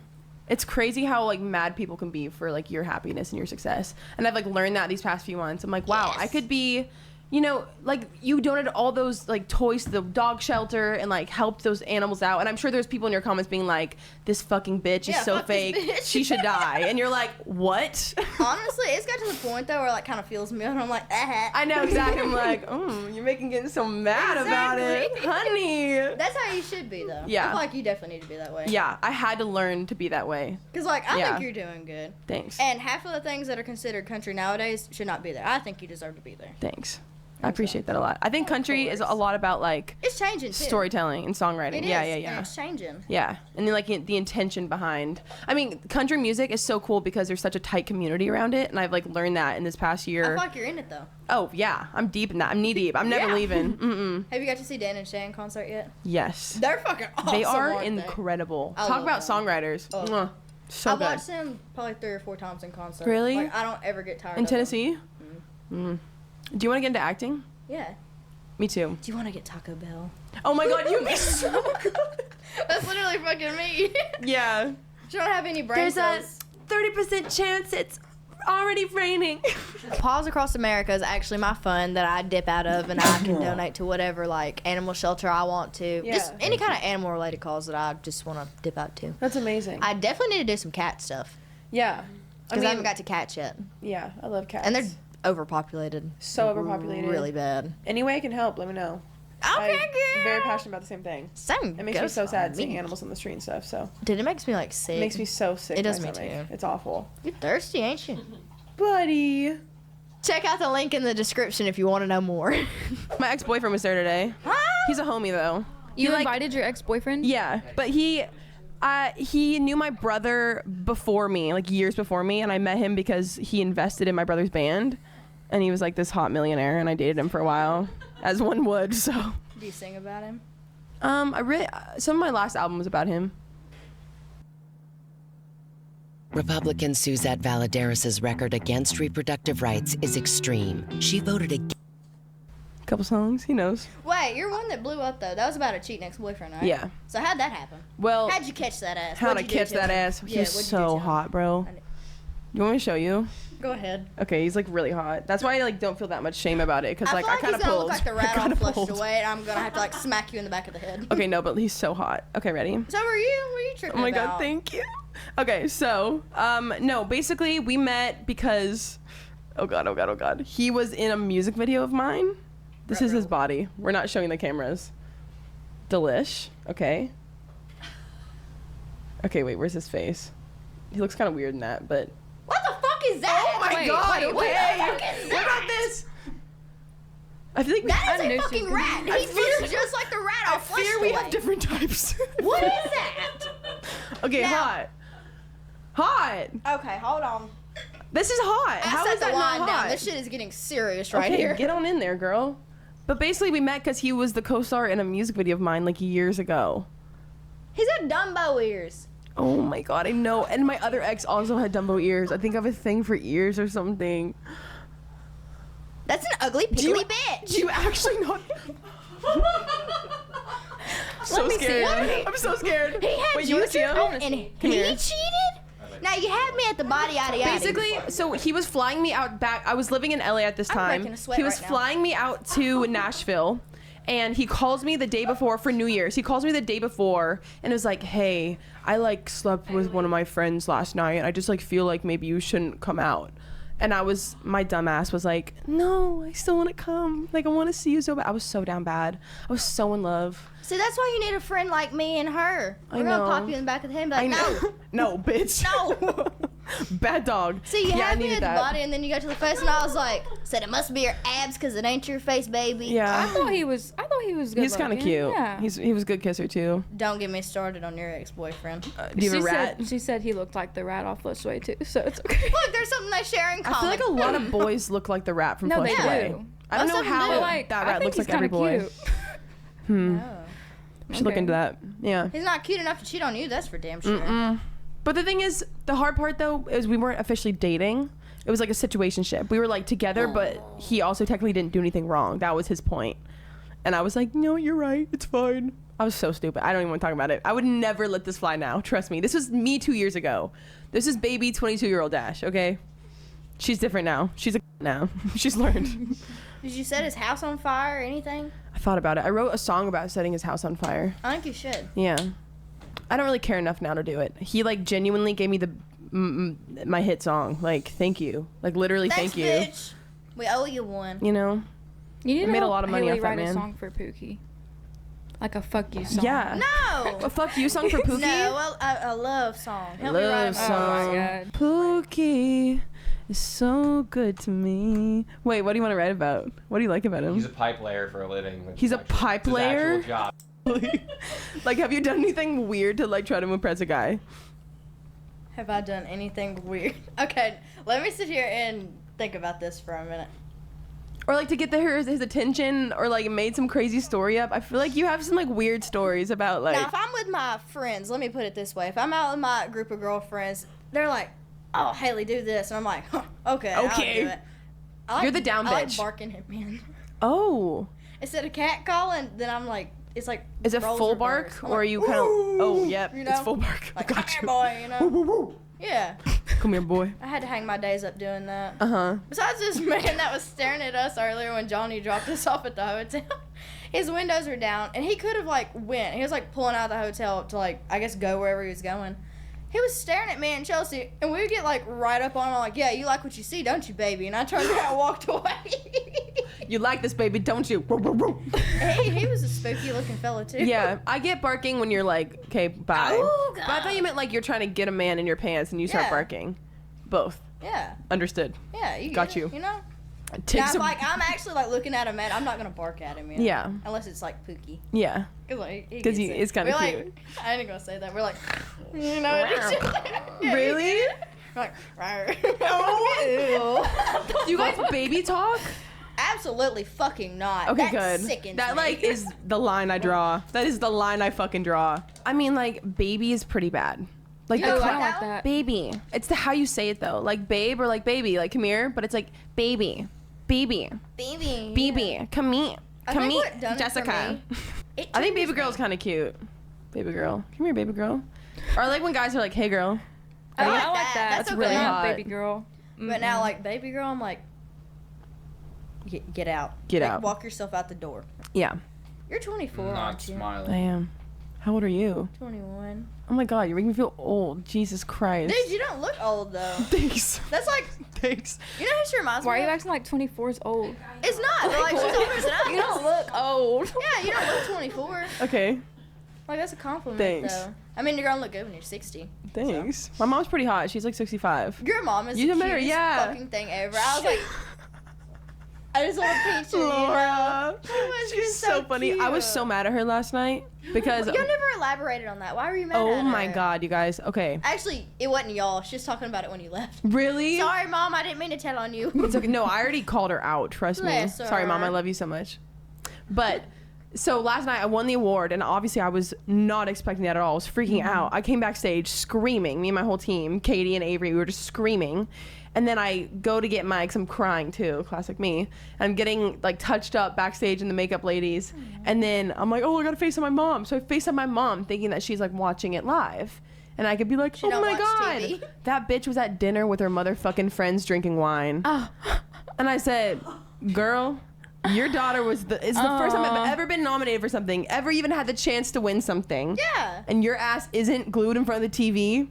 It's crazy how like mad people can be for like your happiness and your success. And I've like learned that these past few months. I'm like, wow, Yes. I could be, you know, like you donated all those like toys to the dog shelter and like helped those animals out. And I'm sure there's people in your comments being like, this fucking bitch is Yeah, so fuck this fake. bitch. She should die. And you're like, what? Honestly, it's got to the point, though, where it, like, kind of feels me. And I'm like, I know exactly. I'm like, you're making me so mad about it, Exactly. honey. That's how you should be, though. Yeah. I feel like you definitely need to be that way. Yeah, I had to learn to be that way. Because, like, I Yeah. think you're doing good. Thanks. And half of the things that are considered country nowadays should not be there. I think you deserve to be there. Thanks. I appreciate that a lot. I think country is a course. lot about like It's changing, too. storytelling and songwriting. It is, Yeah. And it's changing. Yeah, and then like the intention behind. I mean, country music is so cool because there's such a tight community around it, and I've like learned that in this past I year. feel like you're in it, though. Oh yeah, I'm deep in that. I'm knee deep. I'm never Yeah. leaving. Mm-mm. Have you got to see Dan and Shay in concert yet? Yes, They're fucking awesome. they are aren't they? incredible. I Talk love about them. songwriters. Oh. Mwah. So I've good. watched them probably 3 or 4 times in concert. Really? Like, I don't ever get tired In of them. Tennessee. Mm. Do you want to get into acting? Yeah. Me too. Do you want to get Taco Bell? Oh my god, you make so good. That's literally fucking me. Yeah. She don't have any brain cells. 30% chance it's already raining. Paws Across America is actually my fund that I dip out of, and I can donate to whatever like animal shelter I want to. Just Yeah. any kind of animal related cause that I just want to dip out to. That's amazing. I definitely need to do some cat stuff Yeah. because I haven't got to cats yet, Yeah, I love cats. and they're overpopulated. so overpopulated. Really bad. Any way I can help, let me know. Okay, I'm very passionate about the same thing. Same. It makes me goes so for sad me. seeing animals on the street and stuff. So Dude, it makes me like sick. it makes me so sick. It to does my me stomach. too. It's awful. You're thirsty, ain't you? Buddy, Check out the link in the description if you want to know more. my ex-boyfriend was there today. He's a homie though. You He, like- invited your ex-boyfriend? Yeah, but he knew my brother before me, like years before me, and I met him because he invested in my brother's band, and he was like this hot millionaire, and I dated him for a while, as one would. So, Do you sing about him? I really some of my last album was about him. Republican Suzette Valadares' record against reproductive rights is extreme. She voted against. Couple songs, he knows. Wait, you're one that blew up though. That was about a cheating ex-boyfriend, right? Yeah. So how'd that happen? Well, How'd you catch that ass? how'd I What'd you do catch to that him? ass? He Yeah, was what'd you do so to him? hot, bro. I know. You want me to show you? Go ahead. Okay, he's like really hot. That's why I like don't feel that much shame about it, cause I like feel I like kind he's of gonna pulled. look like the I rat all kinda flushed pulled. away, and I'm gonna have to like smack you in the back of the head. Okay, no, but he's so hot. Okay, ready? So were you? What are you tripping Oh my about? god, thank you. Okay, so no, basically we met because oh god, he was in a music video of mine. This is his body. We're not showing the cameras. Delish. Okay, wait, where's his face? He looks kind of weird in that, but What the fuck is that? oh my god, okay. What about this? I feel like That is a fucking rat. He looks just like the rat I off Flush fear we Toy. have different types. What is that? Okay, Now- hot. Okay, hold on. This is hot. How Set is the that line not down. hot? This shit is getting serious right Okay, here. get on in there, girl. But basically, we met because he was the co-star in a music video of mine like years ago. He's got Dumbo ears. Oh my god, I know. And my other ex also had Dumbo ears. I think I have a thing for ears or something. That's an ugly piggly bitch. Do you actually know? So me see. scared. I'm so scared. He had Wait, you wanna see him? and he cheated? Now you had me at the body yada yada. Basically, so he was flying me out back. I was living in LA at this I'm time. breaking a sweat He was right now. flying me out to Nashville. And he calls me the day before for New Year's. He calls me the day before and was like, hey, I like slept with one of my friends last night and I just like feel like maybe you shouldn't come out. And my dumb ass was like, no, I still want to come. Like, I want to see you so bad. I was so down bad. I was so in love. See, that's why you need a friend like me and her. We're gonna know. pop you in the back of the head and be like, no. No, bitch. No. Bad dog. See, you I had me needed at the that. body and then you got to the face and I was like, said it must be your abs because it ain't your face, baby. I Yeah. thought he was good. He's kind of looking. cute. Yeah. He was a good kisser, too. Don't get me started on your ex-boyfriend. Do you have a rat? She said he looked like the rat off Flush Way too, so it's okay. Look, there's something they share in common. I feel like a lot of boys look like the rat from No, Flush they Away. do. I don't Most know of them how do. Like, that I rat think looks he's like every kinda boy. cute. Should look into that. Yeah. He's not cute enough to cheat on you, that's for damn sure. But the thing is, the hard part though is we weren't officially dating. It was like a situationship. We were like together, but he also technically didn't do anything wrong. That was his point. And I was like, no, you're right. It's fine. I was so stupid. I don't even want to talk about it. I would never let this fly now. Trust me. This was me 2 years ago. This is baby 22-year-old Dash, okay? She's different now. She's a now. She's learned. Did you set his house on fire or anything? I thought about it. I wrote a song about setting his house on fire. I think you should. Yeah. I don't really care enough now to do it. He like genuinely gave me the my hit song. Like, thank you. Like, literally, Thanks, thank you. bitch. We owe you one. You know? You need I to made a help lot of money Haley off that write man. a song for Pookie, like a fuck you song. Yeah. No. A fuck you song for Pookie? No, a love song. Help me write Love a song. Oh my god. Pookie is so good to me. Wait, what do you want to write about? What do you like about him? He's a pipe layer for a living. He's a pipe layer? His actual job. Like, have you done anything weird to like try to impress a guy? Have I done anything weird? Okay, let me sit here and think about this for a minute. Or like to get his attention, or like made some crazy story up? I feel like you have some like weird stories about like. Now, if I'm with my friends, let me put it this way. If I'm out with my group of girlfriends, they're like, oh, Haley, do this. And I'm like, huh, okay, I'll Okay. do it. I like, You're the down I like bitch. barking at men. Oh. Instead of cat calling, then I'm like, it's like. Is it roles full reversed. bark, I'm or are like, you kind of? Oh, yep, you it's know? full bark. Like, Got come you. here, boy, you know? Yeah. Come here, boy. I had to hang my days up doing that. Uh huh. Besides this man that was staring at us earlier when Johnny dropped us off at the hotel, his windows were down, and he could have, like, went. He was, like, pulling out of the hotel to, like, I guess go wherever he was going. He was staring at me and Chelsea, and we would get, like, right up on him, like, yeah, you like what you see, don't you, baby? And I turned around and walked away. You like this, baby, don't you? he was a spooky-looking fella, too. Yeah, I get barking when you're like, okay, bye. Oh, But I thought you meant like you're trying to get a man in your pants and you start Yeah. barking. Both. Yeah. Understood. Yeah, you Got get it, you. You know? Take Now, if, some- like, I'm actually, like, looking at a man, I'm not going to bark at him, you know? Yeah. Unless it's, like, Pookie. Yeah. Because like, Because it's kind of We're cute. like, I ain't gonna say that. We're like, you know, yeah, Really? We're like, rawr. Do you guys baby talk? Absolutely fucking not. Okay, That good. sickens That me. like is the line I draw. That is the line I fucking draw. I mean, like, baby is pretty bad. Like, You the don't I like don't that like one? that. baby. It's the how you say it though. Like babe or like baby, like come here, but it's like baby, baby, Baby. baby, come here, I come think here, what done it for Jessica. me, it I think triggers baby girl is me. kind of cute. Baby girl, come here, baby girl. Or I like when guys are like, hey girl. I like I like that. that. That's That's really okay. hot. Baby girl. But now, like, baby girl, I'm like, get out. Get Like, out. Walk yourself out the door. Yeah, You're 24, Not aren't you? I smiling. am. How old are you? 21. Oh my god, you're making me feel old. Jesus Christ. Dude, you don't look old though. Thanks. That's like, Thanks. you know who she reminds me Why are of? you acting like 24 is old? It's not, but like she's older than us. You don't look old. Yeah, you don't look 24. Okay. Like that's a compliment Thanks. though. I mean, you're gonna look good when you're 60. Thanks. My mom's pretty hot. She's like 65. Your mom is You the met her, cutest yeah. fucking thing ever. I was like, I just want a picture. Laura. She's so funny. I was so mad at her last night because. You never elaborated on that. Why were you mad at Oh her? my god, you guys. Okay. Actually, it wasn't y'all. She was talking about it when you left. Really? Sorry, Mom. I didn't mean to tell on you. It's okay. No, I already called her out. Trust me. Bless her. Sorry, Mom. I love you so much. But so last night I won the award, and obviously I was not expecting that at all. I was freaking out. I came backstage screaming. Me and my whole team, Katie and Avery, we were just screaming. And then I go to get my, cause I'm crying too, classic me. I'm getting like touched up backstage in the makeup ladies. And then I'm like, oh, I gotta FaceTime my mom. So I FaceTime my mom thinking that she's like watching it live. And I could be like, She oh don't my watch God. TV. That bitch was at dinner with her motherfucking friends drinking wine. And I said, girl, your daughter is the first time I've ever been nominated for something, ever even had the chance to win something. Yeah. And your ass isn't glued in front of the TV.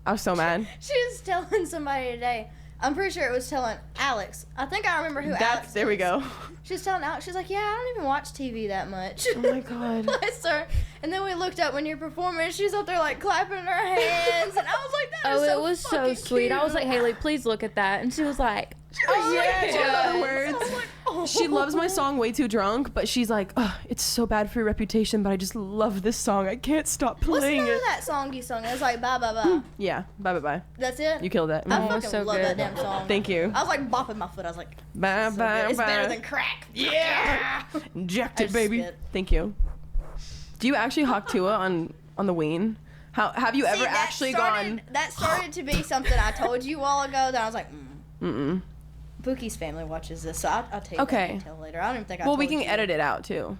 I was so mad. She was telling somebody today. I'm pretty sure it was telling Alex. I think I remember who Alex There we is. go. She was telling Alex. She's like, yeah, I don't even watch TV that much. Oh my God. Bless her. And then we looked up when you're performing. She's up there like clapping her hands, and I was like, that is Oh, so it was so fucking sweet. I was cute. like, Haley, please look at that. And she was like, Oh, Yeah, she yeah. got words. She loves my song Way Too Drunk, but she's like, oh, it's so bad for your reputation, but I just love this song. I can't stop What's the playing name it. of that song you sung? It was like, bye, bye, bye. Yeah, bye bye bye. That's it? You killed that. I Mhm. fucking so love good. that damn song. Thank you. I was like bopping my foot. I was like, Bye so bye good. It's bye. better than crack. Yeah. Inject I it, just baby. spit. Thank you. Do you actually Talk Tuah on the ween? How have you ever See, that actually started, gone? That started to be something I told you a while ago. That I was like, Mm-mm. Bookie's family watches this, so I'll tell you Okay. that detail later. I don't even think I Well, we told can you. edit it out too.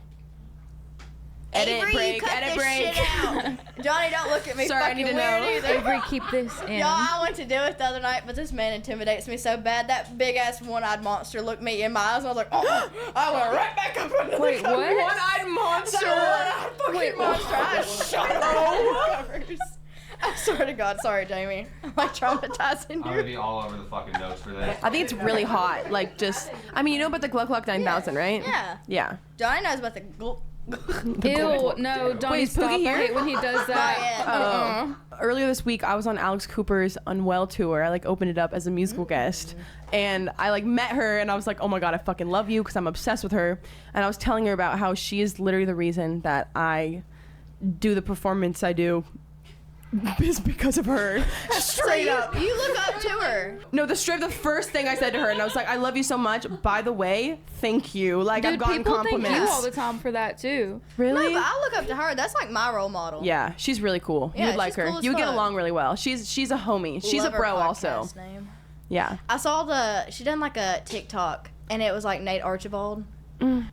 Avery, break, you cut edit this break. shit out. Johnny, don't look at me Sorry, I fucking need to weird know. either. Avery, keep this in. Y'all, I went to do it the other night, but this man intimidates me so bad. That big ass one-eyed monster looked me in my eyes, and I was like, oh, I went right back up under Wait, the covers. what? One-eyed monster. That one-eyed fucking Wait, monster. I shot him right under the covers. I swear to God, sorry, Jamie. I'm like traumatizing I'm gonna you. be all over the fucking notes for this. I think it's really hot. Like just, I mean, you know about the Gluck Gluck 9000, right? Yeah. Yeah. Johnny knows about the gulp. Ew, no, Donnie, Wait, stop. Pookie I here? hate when he does that. Earlier this week, I was on Alex Cooper's Unwell tour. I like opened it up as a musical guest, and I like met her, and I was like, oh my God, I fucking love you because I'm obsessed with her. And I was telling her about how she is literally the reason that I do the performance I do. Is because of her. Straight up. You look up to her. No, the first thing I said to her, and I was like, I love you so much. By the way, thank you. Like, Dude, I've gotten people compliments. thank you all the time for that too. Really? No, but I look up to her. That's like my role model. Yeah, she's really cool. Yeah, you would like she's her. cool as you would get fuck. along really well. She's a homie. She's Love a her bro also. podcast name. Yeah. I saw she done like a TikTok, and it was like Nate Archibald. Mm.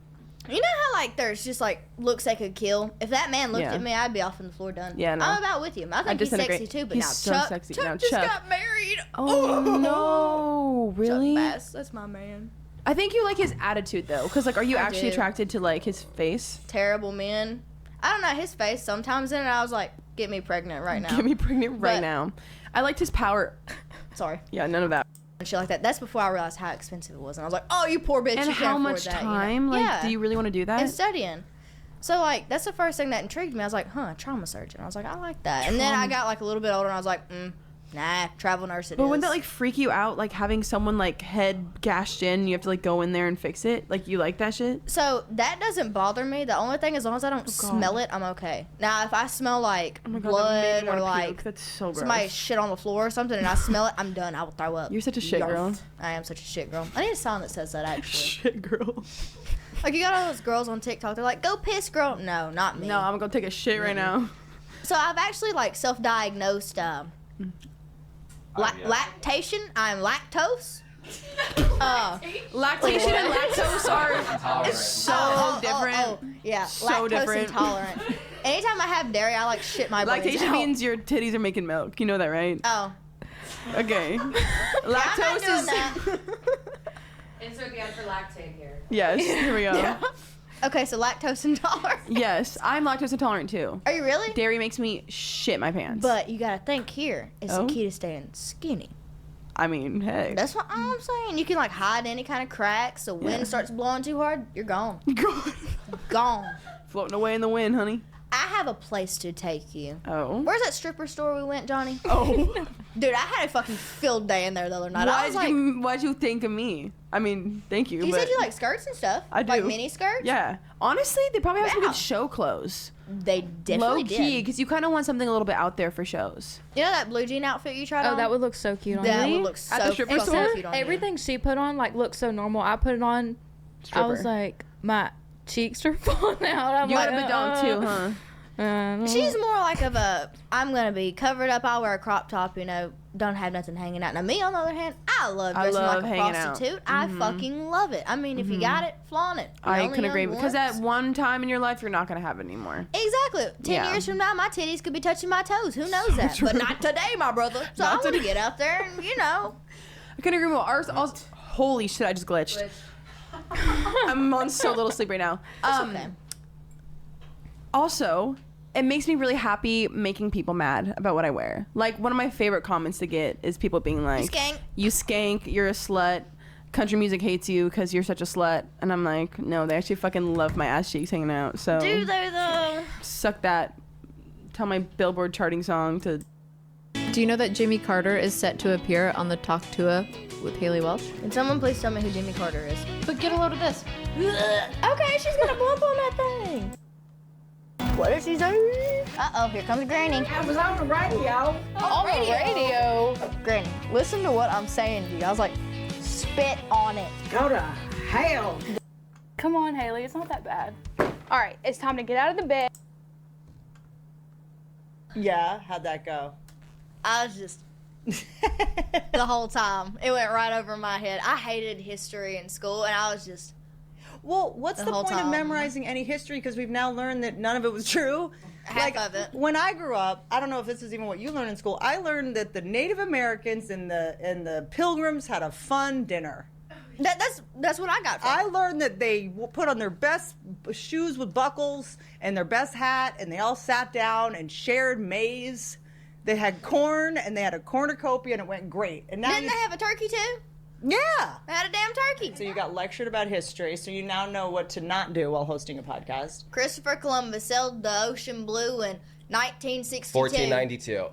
You know how like there's just like looks they could kill. If that man looked Yeah. at me, I'd be off on the floor done. Yeah, no. I'm about with you. I think he's disintegrate. sexy too, but He's now so Chuck, sexy. Chuck Now just Chuck. got married. Oh no, really? Chuck Bass, that's my man. I think you like his attitude though, because like, are you I actually do. attracted to like his face? Terrible men. I don't know his face. Sometimes in it, I was like, get me pregnant right now. Get me pregnant right But- now. I liked his power. Sorry. Yeah, none of that. And shit like that. That's before I realized how expensive it was, and I was like, oh, you poor bitch. And you can't how afford much that, you know? time? Like, yeah. do you really want to do that? And studying. So like that's the first thing that intrigued me. I was like, trauma surgeon. I was like, I like that. And then I got like a little bit older, and I was like, nah, travel nurse it But is. wouldn't that like freak you out? Like having someone like head gashed in, you have to like go in there and fix it. Like you like that shit? So that doesn't bother me. The only thing, as long as I don't smell it, I'm okay. Now if I smell like Oh my God, that made blood me or wanna like puke. That's so gross. somebody shit on the floor or something, and I smell it, I'm done. I will throw up. You're such a shit Yarf. girl. I am such a shit girl. I need a song that says that actually. Shit, girl. Like you got all those girls on TikTok. They're like, "Go piss, girl." No, not me. No, I'm gonna take a shit right now. So I've actually like self-diagnosed lactation. I'm lactose. Lactation and lactose are so different. Yeah, So lactose different. intolerant. Anytime I have dairy, I like shit my brains Lactation out. means your titties are making milk. You know that, right? Oh, Okay. I'm not Lactose doing is. that. Insert the ad for lactate here. Yes. Here we go. Okay, so lactose intolerant. Yes, I'm lactose intolerant too. Are you really? Dairy makes me shit my pants. But you gotta think here. It's Oh? the key to staying skinny. I mean, hey. That's what I'm saying. You can like hide any kind of cracks. So wind starts blowing too hard, you're gone. Gone. Floating away in the wind, honey. I have a place to take you. Oh. Where's that stripper store we went, Johnny? Oh. Dude, I had a fucking field day in there the other night. I was like, why'd you think of me? I mean, thank you. you but said you like skirts and stuff. I do. Like mini skirts? Yeah. Honestly, they probably have some Wow. good show clothes. They definitely Low key, did. because you kind of want something a little bit out there for shows. You know that blue jean outfit you tried on? Oh, that would look so cute on That me. would look so At the stripper fucking store? cute on you. Everything she put on like looked so normal. I put it on. I was Stripper. like, my cheeks are falling out. I'm You like, got a badonk too, huh? She's more like of a, I'm going to be covered up. I'll wear a crop top, you know, don't have nothing hanging out. Now, me, on the other hand, I love dressing love like a hanging out. prostitute. I fucking love it. I mean, if you got it, flaunt it. You're I only can agree young because at once. one time in your life you're not gonna have it anymore. Exactly. 10 Yeah. years from now, my titties could be touching my toes. Who knows that? But not today, my brother. So I want to get out there and, you know. I couldn't agree more. Ours, also, holy shit! I just glitched. I'm on so little sleep right now. Okay. Also, it makes me really happy making people mad about what I wear. Like, one of my favorite comments to get is people being like, skank. You skank, you're a slut, country music hates you because you're such a slut. And I'm like, no, they actually fucking love my ass cheeks hanging out. So, Do they, though? suck that. Tell my Billboard charting song to... Do you know that Jimmy Carter is set to appear on the Talk Tuah with Haley Welch? Can someone please tell me who Jimmy Carter is? But get a load of this. Okay, she's gonna blow up on that thing. What did she say? Uh-oh, here comes Granny. I was on the radio. On the radio? Granny, listen to what I'm saying to you. I was like, spit on it. Go to hell. Come on, Haley. It's not that bad. All right, it's time to get out of the bed. Yeah, how'd that go? I was just the whole time. It went right over my head. I hated history in school, and I was just. Well, what's the whole point of time. memorizing any history? Because we've now learned that none of it was true. Half of it. When I grew up, I don't know if this is even what you learned in school. I learned that the Native Americans and the Pilgrims had a fun dinner. That's what I got from I learned that they put on their best shoes with buckles and their best hat, and they all sat down and shared maize. They had corn, and they had a cornucopia, and it went great. And now Didn't they have a turkey too? Yeah. They had a damn turkey. So you got lectured about history, so you now know what to not do while hosting a podcast. Christopher Columbus sailed the ocean blue in 1962. 1492.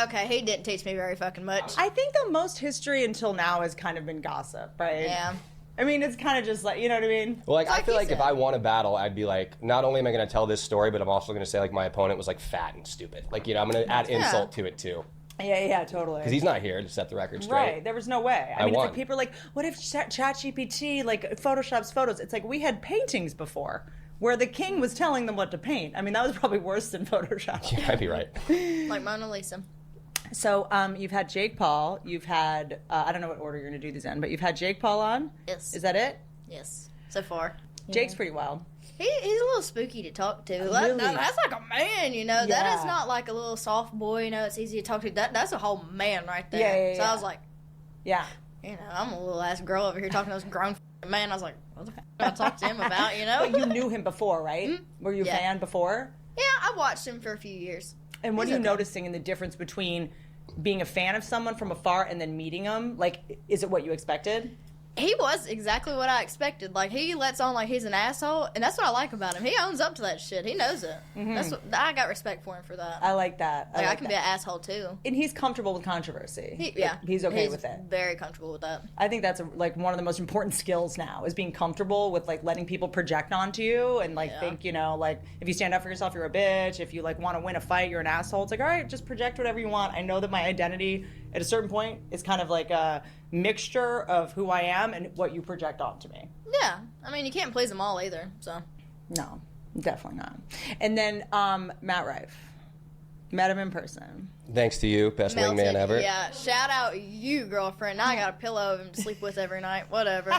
Okay, he didn't teach me very fucking much. I think the most history until now has kind of been gossip, right? Yeah. I mean, it's kind of just like, you know what I mean? Well, like, Like I feel you like if said. I won a battle, I'd be like, not only am I going to tell this story, but I'm also going to say, like, my opponent was, like, fat and stupid. Like, you know, I'm going to add insult to it, too. Yeah, totally. Because he's not here to set the record straight. Right, there was no way. I mean, it's won. like people are like, what if ChatGPT, like, photoshops photos? It's like, we had paintings before where the king was telling them what to paint. I mean, that was probably worse than Photoshop. Yeah, I'd be right. Like Mona Lisa. So you've had Jake Paul. You've had, I don't know what order you're going to do these in, but you've had Jake Paul on? Yes. Is that it? Yes, so far. Jake's pretty wild. He's a little spooky to talk to. Really? That's like a man, you know. That Yeah. is not like a little soft boy, you know. It's easy to talk to. That's a whole man right there. Yeah, so I was like, Yeah. you know, I'm a little ass girl over here talking to this grown man. I was like, what the fuck do I talk to him about, you know? But you knew him before, right? Were you a Yeah. fan before? Yeah, I watched him for a few years. And what He's are you okay. noticing in the difference between being a fan of someone from afar and then meeting them? Like, is it what you expected? He was exactly what I expected. Like, he lets on like he's an asshole, and that's what I like about him. He owns up to that shit. He knows it. That's what I got respect for him for that. I like that. Like, I like can that. be an asshole too. And he's comfortable with controversy. Yeah, He's okay with it. Very comfortable with that. I think that's like one of the most important skills now is being comfortable with like letting people project onto you and like think, you know, like if you stand up for yourself, you're a bitch. If you like want to win a fight, you're an asshole. It's like, all right, just project whatever you want. I know that my identity at a certain point is kind of like a mixture of who I am and what you project onto me. Yeah, I mean, you can't please them all either. So No, definitely not. And then Matt Rife. Met him in person. Thanks to you, best Melted. wingman ever. Yeah, shout out you, girlfriend. Now I got a pillow of him to sleep with every night. Whatever.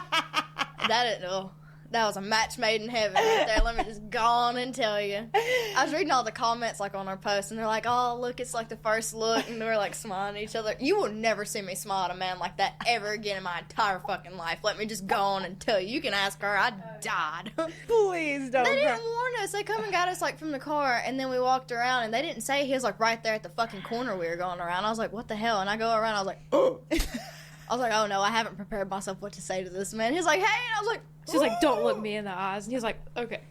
That was a match made in heaven right there. Let me just go on and tell you. I was reading all the comments like on our post, and they're like, "Oh, look, it's like the first look," and they're like smiling at each other. You will never see me smile at a man like that ever again in my entire fucking life. Let me just go on and tell you. You can ask her. I died. Please don't. They didn't warn us. They come and got us like from the car, and then we walked around, and they didn't say he was like right there at the fucking corner we were going around. I was like, "What the hell?" And I go around. I was like, "Oh." I was like, "Oh no, I haven't prepared myself what to say to this man." He's like, "Hey," and I was like, She's like, "Don't look me in the eyes." And he's like, "Okay."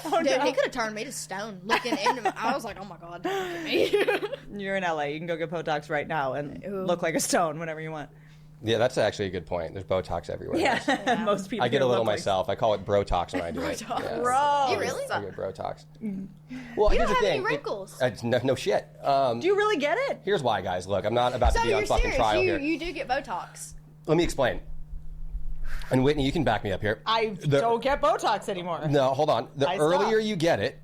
Oh, dude, he could have turned me to stone looking into me. I was like, "Oh my god, don't look at me." You're in LA. You can go get Botox right now and look like a stone whenever you want. Yeah, that's actually a good point. There's Botox everywhere. Yeah, most people. I get a little look like- myself. I call it Brotox when I do it. Yeah. Bro. You really? I get Brotox. You Well, here's don't the have thing. any wrinkles. No shit. Do you really get it? Here's why, guys. Look, I'm not about So to be on you're fucking serious? trial You here. you do get Botox. Let me explain. And Whitney, you can back me up here. I don't get Botox anymore. No, hold on. The I earlier stopped. you get it,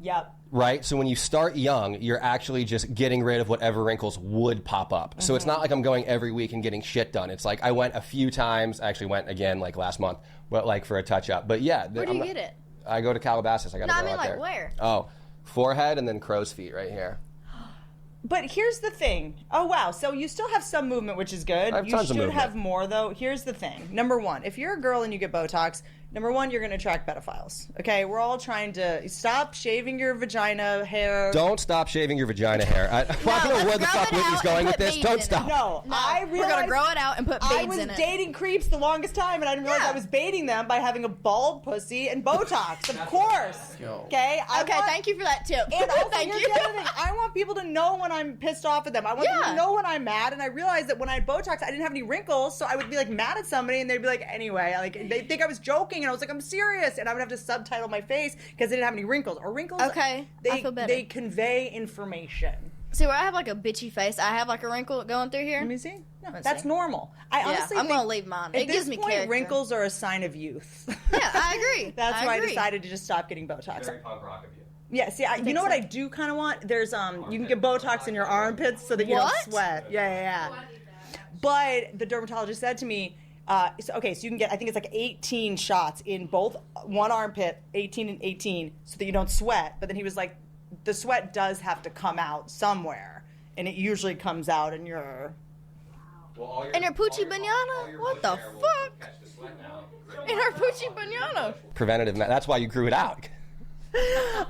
Yep. right? So when you start young, you're actually just getting rid of whatever wrinkles would pop up. So it's not like I'm going every week and getting shit done. It's like I went a few times. I actually went again like last month, but like for a touch up. But yeah, Where do you get it? I go to Calabasas. I got to No, go I mean out like there. where? Oh, forehead and then crow's feet right here. But here's the thing. Oh, wow. So you still have some movement, which is good. I have You tons of should movement. have more, though. Here's the thing. Number one, if you're a girl and you get Botox, number one, you're going to attract pedophiles. Okay? We're all trying to stop shaving your vagina hair. Don't stop shaving your vagina hair. I don't know where the fuck Whitney's going with this. Don't stop. No, I realized We're gonna grow it out and put beads I was in it. dating creeps the longest time, and I didn't realize I was baiting them by having a bald pussy and Botox. Of course. Okay? Okay, thank you for that tip. And also, Thank here's you. the other thing. I want people to know when I'm pissed off at them. I want them to know when I'm mad. And I realized that when I had Botox, I didn't have any wrinkles, so I would be like mad at somebody, and they'd be like, anyway, like they think I was joking, and I was like, I'm serious, and I would have to subtitle my face because they didn't have any wrinkles. Or wrinkles, Okay, they, I feel better. They convey information. See, where I have like a bitchy face, I have like a wrinkle going through here. Let me see. No, Let's that's see. normal. I Yeah, honestly I'm think gonna leave mine. At It this gives me point, character. wrinkles are a sign of youth. Yeah, I agree. That's I why agree. I decided to just stop getting Botox. Very punk rock of you. Yeah, see, you know what I do kind of want? There's you can get Botox in your armpits so that you What? don't sweat. Yeah. But the dermatologist said to me, so you can get, I think it's like 18 shots in both one armpit, 18 and 18, so that you don't sweat. But then he was like, the sweat does have to come out somewhere, and it usually comes out in your. In her poochie banana? What the fuck? In her poochie banana. Preventative. That's why you grew it out.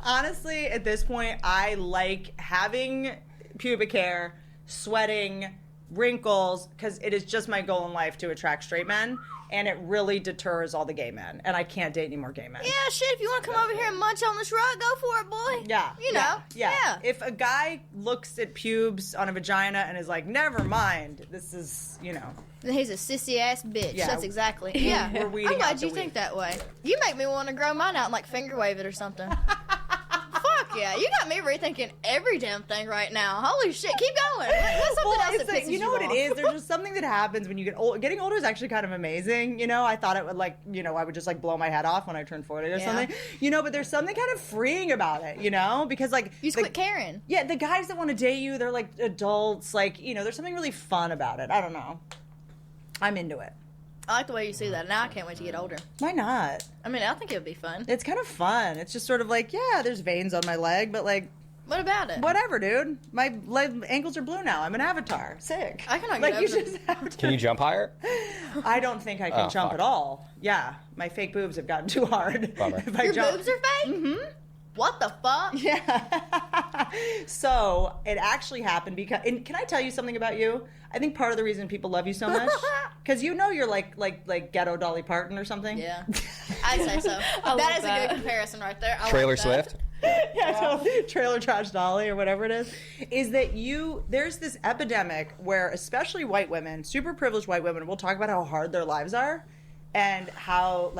Honestly, at this point, I like having pubic hair, sweating, wrinkles, because it is just my goal in life to attract straight men, and it really deters all the gay men, and I can't date any more gay men. Yeah, shit, if you want to come over here and munch on this rug, go for it, boy. Yeah. You know. Yeah. If a guy looks at pubes on a vagina and is like, never mind, this is, Then he's a sissy ass bitch. Yeah. That's exactly. Yeah. We're weeding I'm glad out the you weed. think that way. You make me want to grow mine out and like finger wave it or something. Fuck yeah. You got me rethinking every damn thing right now. Holy shit. Keep going. What's something else it's that like, pisses you know what off? it is? There's just something that happens when you get old. Getting older is actually kind of amazing. I thought it would I would just like blow my head off when I turned 40 or something. But there's something kind of freeing about it, because like You just quit caring. Yeah, the guys that want to date you, they're like adults. Like, there's something really fun about it. I don't know. I'm into it. I like the way you see that. Now I can't wait to get older. Why not? I mean, I think it would be fun. It's kind of fun. It's just sort of like, yeah, there's veins on my leg, but like, What about it? whatever, dude. My ankles are blue now. I'm an avatar. Sick. I cannot Like, get you over just have to. Can you jump higher? I don't think I can Oh, jump fuck. at all. Yeah, my fake boobs have gotten too hard. Bummer. If I Your jump. boobs are fake? Mm-hmm. What the fuck? Yeah. So it actually happened because. And can I tell you something about you? I think part of the reason people love you so much, because you're like ghetto Dolly Parton or something. Yeah. I'd say so. That is a good comparison right there. I Trailer like that. Swift. Yeah, totally. Trailer Trash Dolly or whatever it is that there's this epidemic where especially white women, super privileged white women, will talk about how hard their lives are. And how,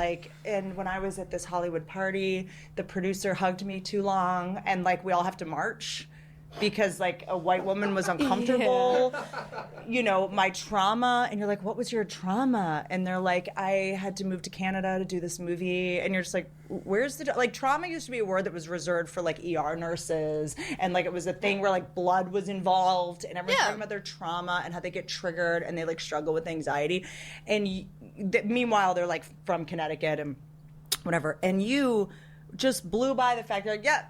and when I was at this Hollywood party, the producer hugged me too long, and, we all have to march because, a white woman was uncomfortable. My trauma, and you're like, what was your trauma? And they're like, I had to move to Canada to do this movie. And you're just like, where's the, trauma used to be a word that was reserved for, ER nurses, and, it was a thing where, blood was involved, and everyone's talking about their trauma and how they get triggered, and they, struggle with anxiety. And meanwhile, they're, from Connecticut, and whatever. And you just blew by the fact that, like, yeah,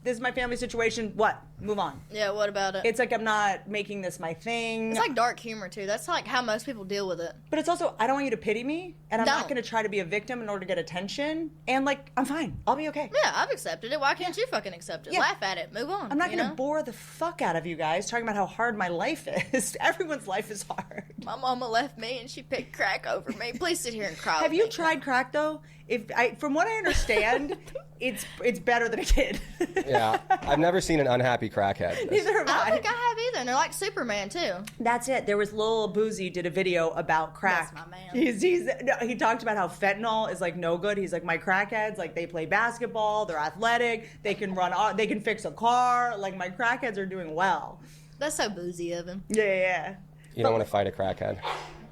this is my family situation. What? Move on. Yeah, what about it? It's like I'm not making this my thing. It's like dark humor, too. That's like how most people deal with it. But it's also, I don't want you to pity me, and I'm No. not going to try to be a victim in order to get attention. And, like, I'm fine. I'll be okay. Yeah, I've accepted it. Why can't you fucking accept it? Yeah. Laugh at it. Move on. I'm not you going to know? bore the fuck out of you guys talking about how hard my life is. Everyone's life is hard. My mama left me, and she picked crack over me. Please sit here and cry. Have with you me. tried crack, though? From what I understand, it's better than a kid. Yeah, I've never seen an unhappy crackhead. Neither have I I. don't think I have either. And they're like Superman, too. That's it. There was Lil Boozy did a video about crack. That's my man. He talked about how fentanyl is like no good. He's like, my crackheads, like they play basketball, they're athletic, they can run, they can fix a car. Like my crackheads are doing well. That's so boozy of him. Yeah. You don't want to fight a crackhead.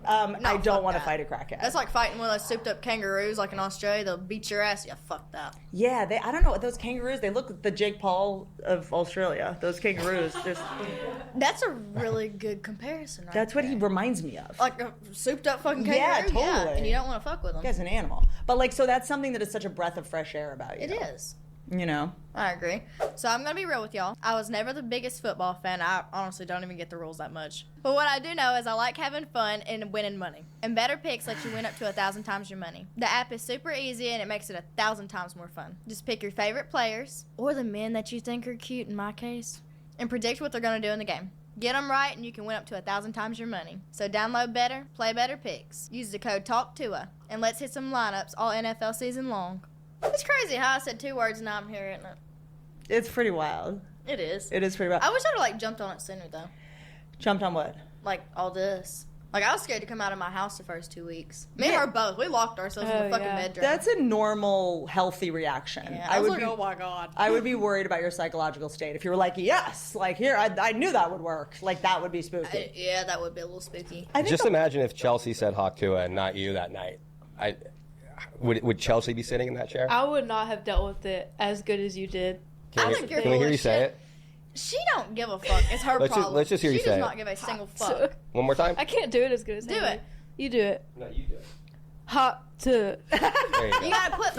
I don't fuck want to that. fight a crackhead. That's like fighting one of those souped up kangaroos, like in Australia. They'll beat your ass. Yeah, fuck that. Yeah, I don't know, those kangaroos, they look like the Jake Paul of Australia. Those kangaroos. That's a really good comparison, right? That's what he reminds me of. Like a souped up fucking kangaroo. Yeah, totally. And you don't want to fuck with him. That guy's an animal. But like, so that's something that is such a breath of fresh air about you. It is. You know? I agree. So I'm going to be real with y'all. I was never the biggest football fan. I honestly don't even get the rules that much. But what I do know is I like having fun and winning money. And Better Picks lets you win up to 1,000 times your money. The app is super easy and it makes it 1,000 times more fun. Just pick your favorite players, or the men that you think are cute in my case, and predict what they're going to do in the game. Get them right and you can win up to 1,000 times your money. So download Better, play Better Picks. Use the code Talk Tuah, and let's hit some lineups all NFL season long. It's crazy how I said 2 words and now I'm here, isn't it? It's pretty wild. It is. It is pretty wild. I wish I'd have, like, jumped on it sooner, though. Jumped on what? Like, all this. Like, I was scared to come out of my house the first 2 weeks. Me and her both. We locked ourselves in the fucking bedroom. That's a normal, healthy reaction. Yeah, I was like, oh my God. I would be worried about your psychological state. If you were like, yes, like here, I knew that would work. Like, that would be spooky. Yeah, that would be a little spooky. Just imagine if Chelsea said Hawk Tuah and not you that night. Would Chelsea be sitting in that chair? I would not have dealt with it as good as you did. Can we hear you say it? She don't give a fuck. It's her problem. Let's just hear you say it. She does not give a single fuck. One more time? I can't do it as good as Do Haley. it. You do it. No, you do it. Hot to. There you go. You gotta put